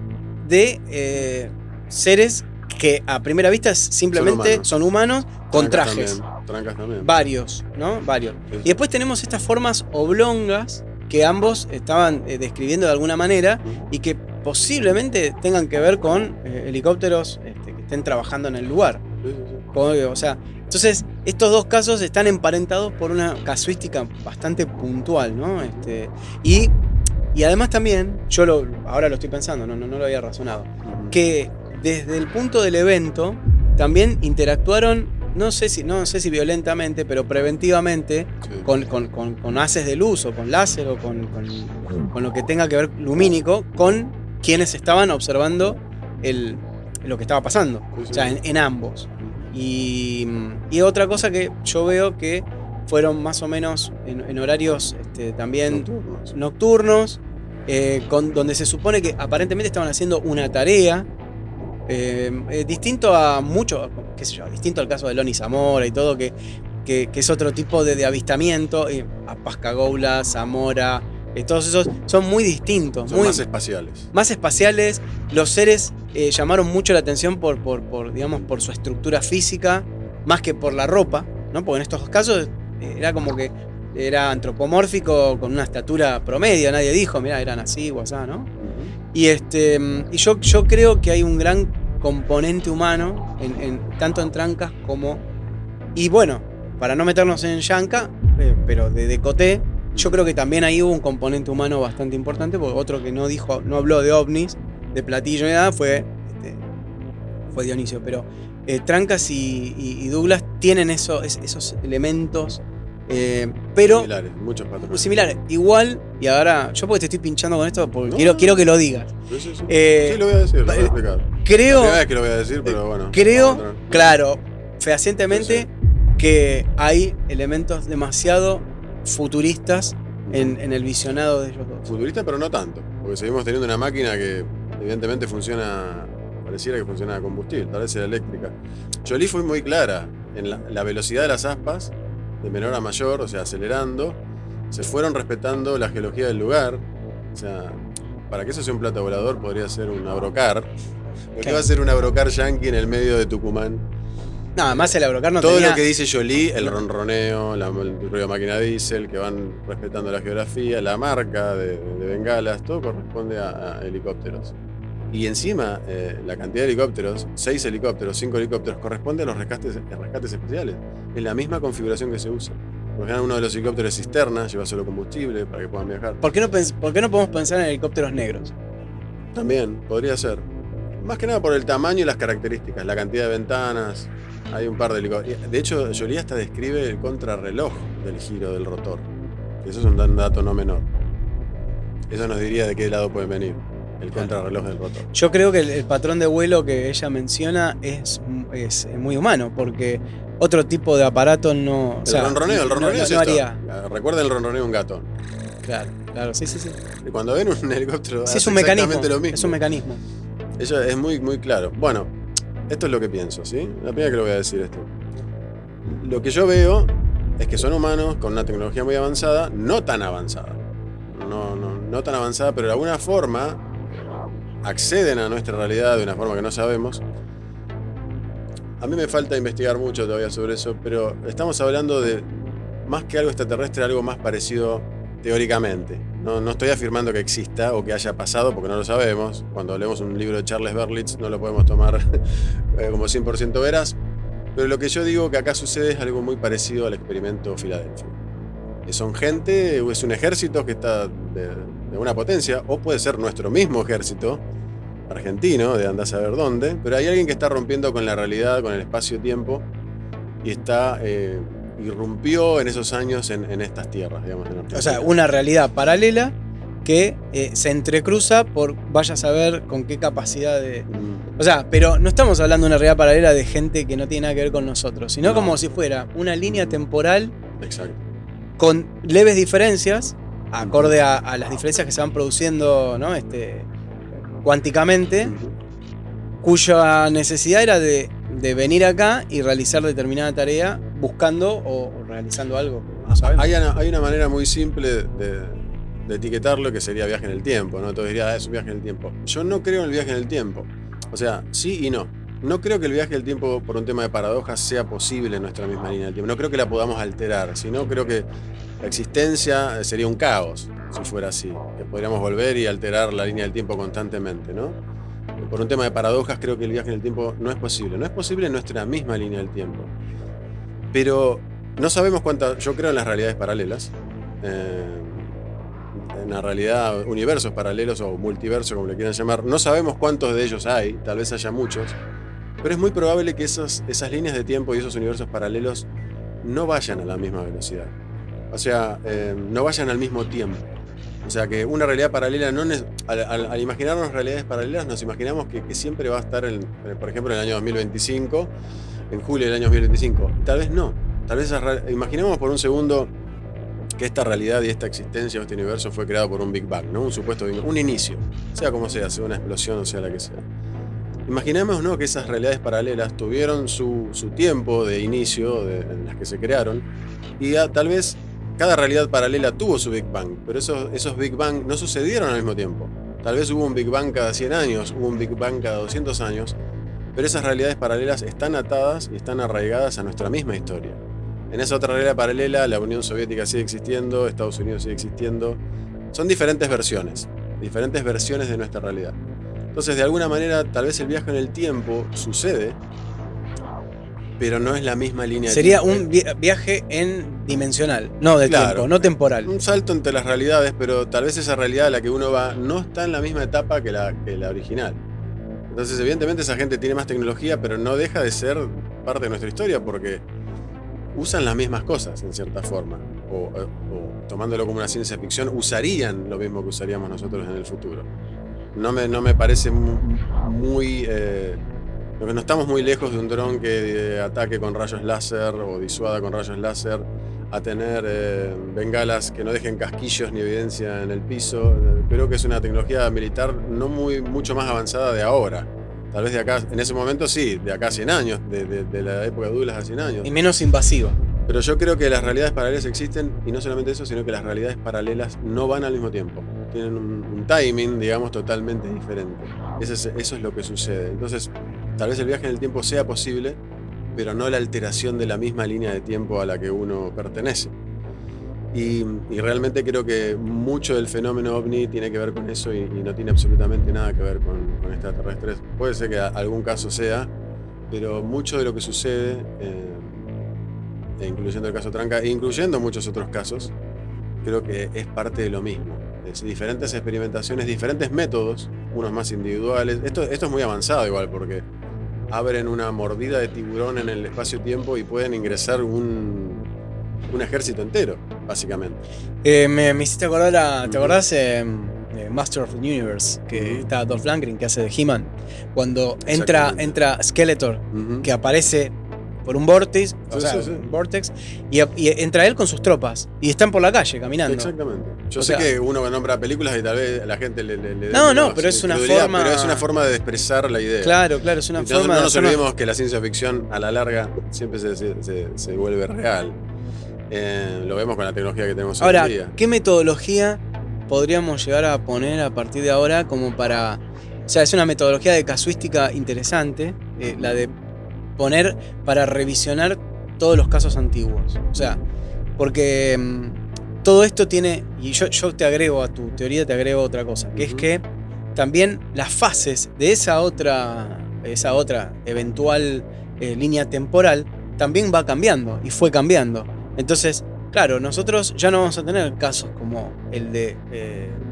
de seres que a primera vista simplemente son humanos con Trancas trajes. Trancas también. Varios, ¿no? Varios. Sí, sí. Y después tenemos estas formas oblongas que ambos estaban describiendo de alguna manera y que posiblemente tengan que ver con helicópteros que estén trabajando en el lugar. Sí, sí, sí. O sea, entonces estos dos casos están emparentados por una casuística bastante puntual, ¿no? Y además también, ahora lo estoy pensando, no lo había razonado, que desde el punto del evento también interactuaron, no sé si violentamente, pero preventivamente, Sí. con haces de luz o con láser o con lo que tenga que ver lumínico, con quienes estaban observando lo que estaba pasando. Sí, sí. O sea, en ambos. Y otra cosa que yo veo que fueron más o menos en horarios también nocturnos, donde se supone que aparentemente estaban haciendo una tarea. Distinto a mucho, qué sé yo, distinto al caso de Lonnie Zamora y todo, que es otro tipo de avistamiento. A Pascagoula, Zamora, todos esos son muy distintos. Son más espaciales. Más espaciales. Los seres llamaron mucho la atención por su estructura física, más que por la ropa, ¿no? Porque en estos casos era como que era antropomórfico con una estatura promedio, nadie dijo, mirá, eran así o así, ¿no? Y yo creo que hay un gran componente humano, tanto en Trancas como... Y bueno, para no meternos en Yanka, pero de Coté, yo creo que también ahí hubo un componente humano bastante importante, porque otro que no habló de ovnis, de platillo ni nada, fue Dionisio. Pero Trancas y Douglas tienen esos elementos, pero... Similares, muchos patrones. Similares. Igual, y ahora, yo porque te estoy pinchando con esto, porque quiero que lo digas. Sí, sí, sí. Sí, lo voy a decir, lo voy a explicar. Creo... La primera vez que lo voy a decir, pero bueno. Creo, claro, fehacientemente, Sí, que hay elementos demasiado futuristas en el visionado de ellos dos. Futurista, pero no tanto. Porque seguimos teniendo una máquina que evidentemente funciona, pareciera que funciona a combustible, tal vez sea eléctrica. Jolie fue muy clara en la velocidad de las aspas, de menor a mayor, o sea, acelerando. Se fueron respetando la geología del lugar. O sea, para que eso sea un plato volador podría ser un Abrocar. ¿Por qué va a ser un Abrocar yankee en el medio de Tucumán? No, además el Abrocar no Todo tenía... lo que dice Jolie, el ronroneo, el ruido de máquina diésel, que van respetando la geografía, la marca de bengalas, todo corresponde a helicópteros. Y encima, la cantidad de helicópteros, 6 helicópteros, 5 helicópteros, corresponde a los rescates espaciales. Es la misma configuración que se usa. Por ejemplo, uno de los helicópteros es cisterna, lleva solo combustible para que puedan viajar. ¿Por qué no podemos pensar en helicópteros negros? También, podría ser. Más que nada por el tamaño y las características, la cantidad de ventanas. Hay un par de helicópteros. De hecho, Jolie hasta describe el contrarreloj del giro del rotor. Eso es un dato no menor. Eso nos diría de qué lado pueden venir el contrarreloj del rotor. Yo creo que el patrón de vuelo que ella menciona es muy humano, porque otro tipo de aparato no... El ronroneo no es esto. haría. Recuerden el ronroneo de un gato. Claro, sí. Y cuando ven un helicóptero, Sí, es hace un mecanismo. exactamente lo mismo. Es un mecanismo. Eso es muy, muy claro. Bueno, esto es lo que pienso, ¿sí? La primera que lo voy a decir esto. Lo que yo veo es que son humanos con una tecnología muy avanzada, no tan avanzada. No tan avanzada, pero de alguna forma acceden a nuestra realidad de una forma que no sabemos. A mí me falta investigar mucho todavía sobre eso, pero estamos hablando de más que algo extraterrestre, algo más parecido teóricamente. No estoy afirmando que exista o que haya pasado porque no lo sabemos. Cuando leemos un libro de Charles Berlitz no lo podemos tomar como 100% veraz. Pero lo que yo digo que acá sucede es algo muy parecido al experimento Filadelfia. Son gente, es un ejército que está de una potencia, o puede ser nuestro mismo ejército argentino, de andar a saber dónde, pero hay alguien que está rompiendo con la realidad, con el espacio-tiempo, y irrumpió en esos años en estas tierras, digamos. O sea, una realidad paralela que se entrecruza por vaya a saber con qué capacidad de... O sea, pero no estamos hablando de una realidad paralela de gente que no tiene nada que ver con nosotros, sino como si fuera una línea temporal. Exacto. Con leves diferencias, acorde a las diferencias que se van produciendo, ¿no? Cuánticamente, cuya necesidad era de venir acá y realizar determinada tarea buscando o realizando algo que no sabemos. Hay una manera muy simple de etiquetarlo, que sería viaje en el tiempo, ¿no? Todos dirían, es un viaje en el tiempo. Yo no creo en el viaje en el tiempo. O sea, sí y no. No creo que el viaje del tiempo por un tema de paradojas sea posible en nuestra misma línea del tiempo. No creo que la podamos alterar, sino creo que la existencia sería un caos si fuera así. Que podríamos volver y alterar la línea del tiempo constantemente, ¿no? Por un tema de paradojas creo que el viaje en el tiempo no es posible. No es posible en nuestra misma línea del tiempo. Pero no sabemos cuántas... Yo creo en las realidades paralelas. En la realidad, universos paralelos o multiverso, como le quieran llamar. No sabemos cuántos de ellos hay, tal vez haya muchos. Pero es muy probable que esas líneas de tiempo y esos universos paralelos no vayan a la misma velocidad. O sea, no vayan al mismo tiempo. O sea, que una realidad paralela, al imaginarnos realidades paralelas, nos imaginamos que siempre va a estar, por ejemplo, en el año 2025, en julio del año 2025. Tal vez no. Tal vez imaginemos por un segundo que esta realidad y esta existencia o este universo fue creado por un Big Bang, ¿no? Un supuesto Big Bang, un inicio, sea como sea una explosión o sea la que sea. Imaginemos, ¿no?, que esas realidades paralelas tuvieron su tiempo de inicio en las que se crearon y tal vez cada realidad paralela tuvo su Big Bang, pero esos Big Bang no sucedieron al mismo tiempo. Tal vez hubo un Big Bang cada 100 años, hubo un Big Bang cada 200 años, pero esas realidades paralelas están atadas y están arraigadas a nuestra misma historia. En esa otra realidad paralela, la Unión Soviética sigue existiendo, Estados Unidos sigue existiendo. Son diferentes versiones de nuestra realidad. Entonces, de alguna manera, tal vez el viaje en el tiempo sucede, pero no es la misma línea de tiempo. Sería un viaje en dimensional, no de tiempo, no temporal. Un salto entre las realidades, pero tal vez esa realidad a la que uno va no está en la misma etapa que la original. Entonces, evidentemente, esa gente tiene más tecnología, pero no deja de ser parte de nuestra historia porque usan las mismas cosas, en cierta forma. O tomándolo como una ciencia ficción, usarían lo mismo que usaríamos nosotros en el futuro. No me parece muy... no estamos muy lejos de un dron que ataque con rayos láser o disuada con rayos láser, a tener bengalas que no dejen casquillos ni evidencia en el piso. Creo que es una tecnología militar no mucho más avanzada de ahora. Tal vez de acá, en ese momento sí, de acá a 100 años, de la época de Douglas a 100 años. Y menos invasiva. Pero yo creo que las realidades paralelas existen, y no solamente eso, sino que las realidades paralelas no van al mismo tiempo. Tienen un timing, digamos, totalmente diferente. Eso es lo que sucede. Entonces, tal vez el viaje en el tiempo sea posible, pero no la alteración de la misma línea de tiempo a la que uno pertenece. Y realmente creo que mucho del fenómeno OVNI tiene que ver con eso y no tiene absolutamente nada que ver con extraterrestres. Puede ser que algún caso sea, pero mucho de lo que sucede, incluyendo el caso Tranca, e incluyendo muchos otros casos, creo que es parte de lo mismo. Es diferentes experimentaciones, diferentes métodos, unos más individuales. Esto es muy avanzado igual, porque abren una mordida de tiburón en el espacio-tiempo y pueden ingresar un ejército entero, básicamente. Me hiciste acordar ¿te acordás? Master of the Universe, que está Dolph Lundgren, que hace de He-Man, cuando entra Skeletor, que aparece por un vortex, un vortex, y entra él con sus tropas, y están por la calle caminando. Exactamente. Yo sé que uno nombra películas y tal vez a la gente le pero es una forma... Pero es una forma de expresar la idea. Claro, es una forma... No nos olvidemos que la ciencia ficción, a la larga, siempre se vuelve real. Lo vemos con la tecnología que tenemos hoy en día. Ahora, ¿qué metodología podríamos llegar a poner a partir de ahora como para... O sea, es una metodología de casuística interesante, la de poner para revisionar todos los casos antiguos. O sea, porque todo esto tiene... Y yo te agrego a tu teoría, te agrego otra cosa, que es que también las fases de esa otra eventual línea temporal también va cambiando y fue cambiando. Entonces, claro, nosotros ya no vamos a tener casos como el de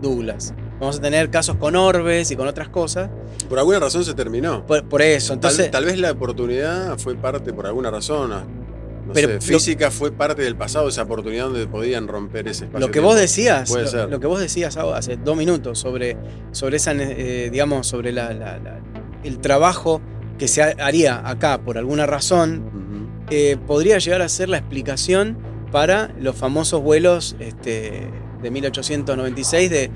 Douglas. Vamos a tener casos con orbes y con otras cosas. Por alguna razón se terminó. Por eso, entonces... Tal vez la oportunidad fue parte, por alguna razón, física fue parte del pasado, esa oportunidad donde podían romper ese espacio. Lo que vos decías, lo que vos decías hace 2 minutos sobre esa, digamos, sobre el trabajo que se haría acá por alguna razón, podría llegar a ser la explicación para los famosos vuelos de 1896 de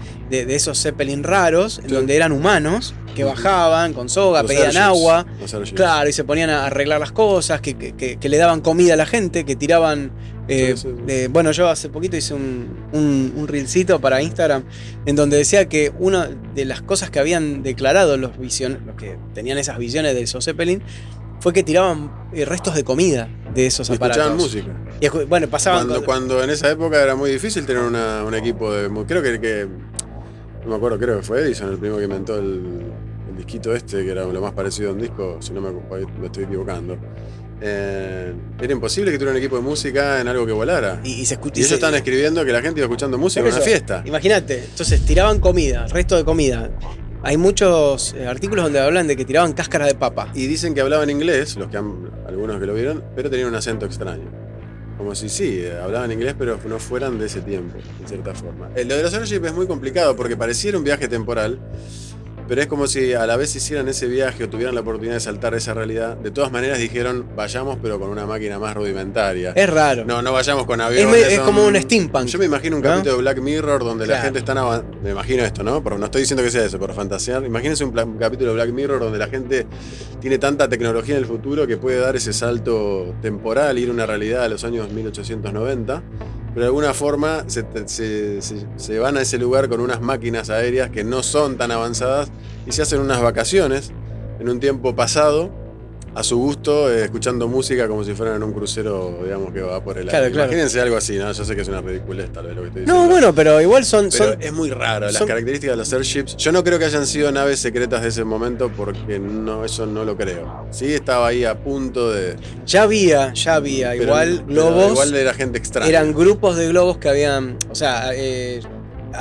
esos Zeppelin raros, en donde eran humanos que bajaban con soga, Los pedían Airships, agua, los Airships. claro, y se ponían a arreglar las cosas, que le daban comida a la gente, que tiraban. Sí. Bueno, yo hace poquito hice un reelcito para Instagram en donde decía que una de las cosas que habían declarado los que tenían esas visiones de esos Zeppelin fue que tiraban restos de comida de esos Y aparatos. escuchaban música. Y bueno, pasaban Cuando en esa época era muy difícil tener un equipo de... Creo que no me acuerdo, creo que fue Edison el primero que inventó el disquito este, que era lo más parecido a un disco, si no me estoy equivocando. Era imposible que tuviera un equipo de música en algo que volara. y se Y escucha. ellos estaban escribiendo que la gente iba escuchando música en una fiesta. Imagínate, entonces tiraban comida, resto de comida. Hay muchos artículos donde hablan de que tiraban cáscaras de papa. Y dicen que hablaban inglés, algunos que lo vieron, pero tenían un acento extraño. Como si sí, hablaban inglés, pero no fueran de ese tiempo, en cierta forma. Lo de los Airships es muy complicado porque pareciera un viaje temporal, pero es como si a la vez hicieran ese viaje o tuvieran la oportunidad de saltar esa realidad. De todas maneras dijeron, vayamos pero con una máquina más rudimentaria. Es raro. No vayamos con aviones. Es como un steampunk. Yo me imagino un capítulo de Black Mirror donde la gente está... Me imagino esto, ¿no? Pero no estoy diciendo que sea eso, por fantasear. Imagínense un capítulo de Black Mirror donde la gente tiene tanta tecnología en el futuro que puede dar ese salto temporal, ir a una realidad de los años 1890. Pero de alguna forma se van a ese lugar con unas máquinas aéreas que no son tan avanzadas y se hacen unas vacaciones en un tiempo pasado, a su gusto, escuchando música como si fueran en un crucero, digamos, que va por el aire. Claro. Imagínense algo así, ¿no? Yo sé que es una ridiculez tal vez lo que estoy diciendo. No, bueno, pero igual Pero es muy raro, las características de los airships. Yo no creo que hayan sido naves secretas de ese momento porque eso no lo creo. Sí, estaba ahí a punto de... Ya había pero igual globos. Igual era gente extraña. Eran grupos de globos que habían, o sea,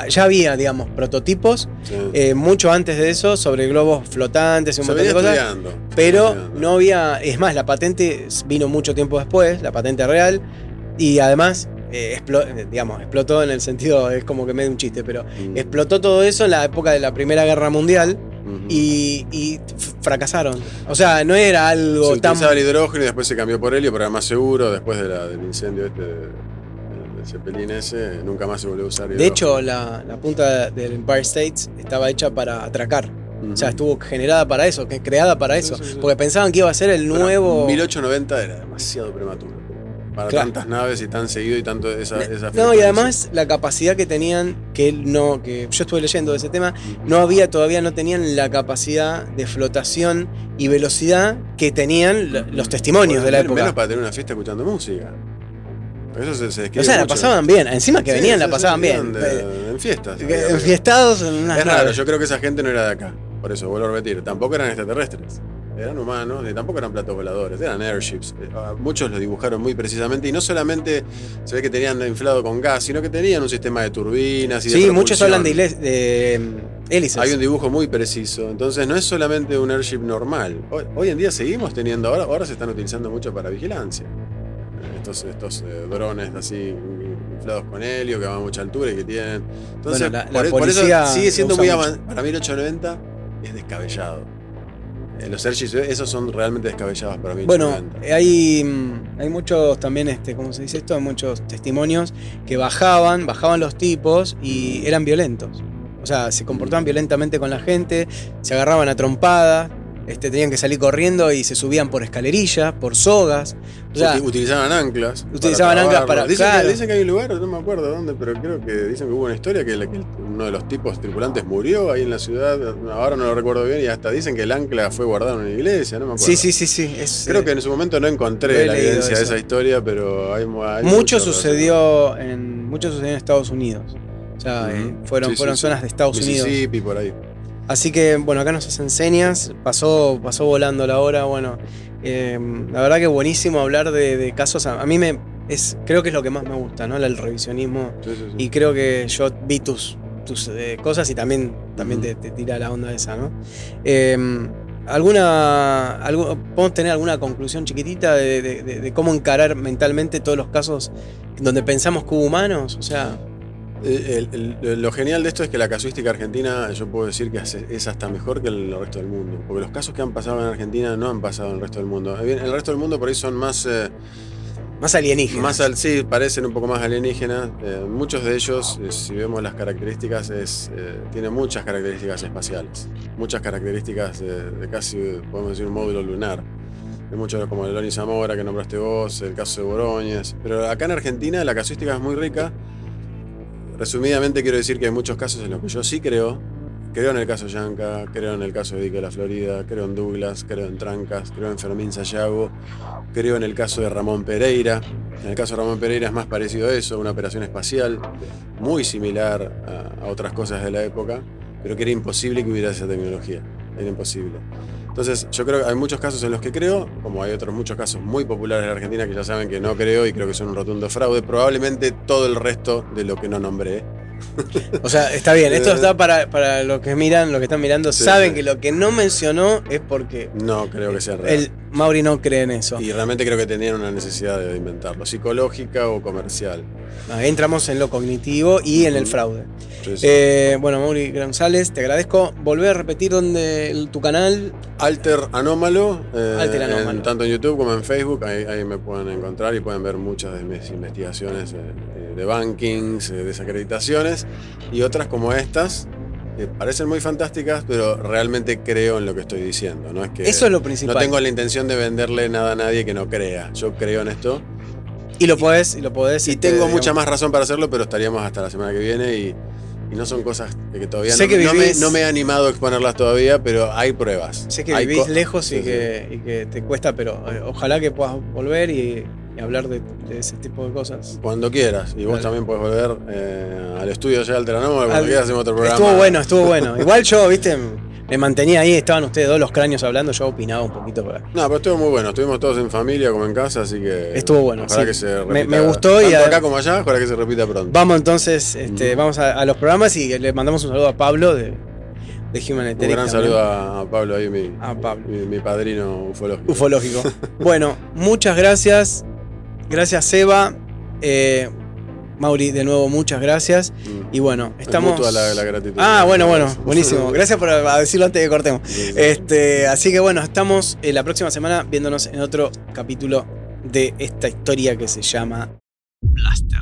ya había, digamos, prototipos, Sí. mucho antes de eso, sobre globos flotantes y un Se montón de venía cosas. estudiando. Pero no había, es más, la patente vino mucho tiempo después, la patente real, y además explotó en el sentido, es como que me da un chiste, pero explotó todo eso en la época de la Primera Guerra Mundial y fracasaron. O sea, no era algo se tan... utilizaba el hidrógeno y después se cambió por helio, pero era más seguro después del incendio del Zeppelin ese, nunca más se volvió a usar hidrógeno. De hecho, la punta del Empire State estaba hecha para atracar. O sea, estuvo generada para eso, creada para eso. Sí. Porque pensaban que iba a ser el nuevo... 1890 era demasiado prematuro para tantas naves y tan seguido y tanto esa No, frecuencia. y además la capacidad que tenían, que yo estuve leyendo de ese tema, todavía no tenían la capacidad de flotación y velocidad que tenían los testimonios de la época. Menos para tener una fiesta escuchando música. Eso se describe O sea, la mucho. pasaban bien. Encima que venían, la pasaban bien. En fiestas. Enfiestados en unas Es raro, naves. yo creo que esa gente no era de acá. Por eso, vuelvo a repetir, tampoco eran extraterrestres. Eran humanos y tampoco eran platos voladores, eran airships. Muchos los dibujaron muy precisamente y no solamente se ve que tenían inflado con gas, sino que tenían un sistema de turbinas y de Sí, muchos propulsión. hablan de hélices. Hay un dibujo muy preciso, entonces no es solamente un airship normal. Hoy en día seguimos teniendo, ahora se están utilizando mucho para vigilancia. Estos drones así inflados con helio que van a mucha altura y que tienen... Entonces, Bueno, por eso policía sigue siendo lo muy usa avanzado. Para 1890 es descabellado. Los airships, esos son realmente descabellados para 1890. Bueno, hay muchos también, ¿cómo se dice esto? Hay muchos testimonios que bajaban los tipos y eran violentos. O sea, se comportaban violentamente con la gente, se agarraban a trompadas, tenían que salir corriendo y se subían por escalerillas, por sogas. O sea, utilizaban anclas. Claro. Dicen que hay un lugar, no me acuerdo dónde, pero creo que dicen que hubo una historia que uno de los tipos tripulantes murió ahí en la ciudad. Ahora no lo recuerdo bien y hasta dicen que el ancla fue guardado en una iglesia, no me acuerdo. Sí. Creo que en su momento no encontré la evidencia de esa historia, pero hay mucho sucedió en Estados Unidos. O sea, fueron zonas de Estados Unidos. Mississippi, por ahí. Así que, bueno, acá nos hacen señas, pasó volando la hora, bueno, la verdad que buenísimo hablar de casos, a mí creo que es lo que más me gusta, ¿no? El revisionismo, Sí. y creo que yo vi tus cosas y también te tira la onda esa, ¿no? ¿Podemos tener alguna conclusión chiquitita de cómo encarar mentalmente todos los casos donde pensamos que hubo humanos? O sea... Lo genial de esto es que la casuística argentina, yo puedo decir que es hasta mejor que el resto del mundo, porque los casos que han pasado en Argentina no han pasado en el resto del mundo. El resto del mundo por ahí son más Más alienígenas. Sí, parecen un poco más alienígenas. Muchos de ellos, si vemos las características, tienen muchas características espaciales. Muchas características de casi, podemos decir, un módulo lunar. Hay muchos como el Loni Zamora que nombraste vos, el caso de Boroñez. Pero acá en Argentina la casuística es muy rica. Resumidamente quiero decir que hay muchos casos en los que yo sí creo. Creo en el caso Yanka, creo en el caso de Dique de la Florida, creo en Douglas, creo en Trancas, creo en Fermín Sayago, creo en el caso de Ramón Pereira. En el caso de Ramón Pereira es más parecido a eso, una operación espacial muy similar a otras cosas de la época, pero que era imposible que hubiera esa tecnología, era imposible. Entonces yo creo que hay muchos casos en los que creo, como hay otros muchos casos muy populares en Argentina que ya saben que no creo y creo que son un rotundo fraude, probablemente todo el resto de lo que no nombré. O sea, está bien, esto está para los que miran, los que están mirando, Sí, saben sí. que lo que no mencionó es porque No creo que sea real. Mauri no cree en eso. Y realmente creo que tenían una necesidad de inventarlo, psicológica o comercial. Ahí entramos en lo cognitivo y en el fraude. Sí, sí. Bueno, Mauri González, te agradezco. Volver a repetir tu canal. Alter Anómalo, Alter Anómalo. tanto en YouTube como en Facebook, ahí me pueden encontrar y pueden ver muchas de mis investigaciones de bankings, desacreditaciones y otras como estas, que parecen muy fantásticas, pero realmente creo en lo que estoy diciendo. No es que Eso es lo principal. no tengo la intención de venderle nada a nadie que no crea. Yo creo en esto. Y lo podés. Y tengo mucha más razón para hacerlo, pero estaríamos hasta la semana que viene y no son cosas que todavía Sé que no me he animado a exponerlas todavía, pero hay pruebas. Sé que Hay vivís co- lejos Sí, y que te cuesta, pero ojalá que puedas volver y hablar de ese tipo de cosas. Cuando quieras. Y vos Dale. también podés volver al estudio ya Alter Anómalo, cuando quieras hacemos otro programa. Estuvo bueno. Igual yo, viste, me mantenía ahí, estaban ustedes dos los cráneos hablando, yo opinaba un poquito. No, pero estuvo muy bueno. Estuvimos todos en familia como en casa, así que. Estuvo bueno, Ojalá sí. que se repita. Me gustó y tanto acá como allá, ojalá que se repita pronto. Vamos entonces, vamos a los programas y le mandamos un saludo a Pablo de Human Un Eteric gran también. saludo a Pablo ahí, A Pablo. mi padrino ufológico. Ufológico. Bueno, muchas gracias. Gracias, Seba. Mauri, de nuevo, muchas gracias. Y bueno, estamos. Mutua la gratitud. Bueno, buenísimo. Gracias por decirlo antes de que cortemos. Sí, sí. Así que bueno, estamos la próxima semana viéndonos en otro capítulo de esta historia que se llama Blaster.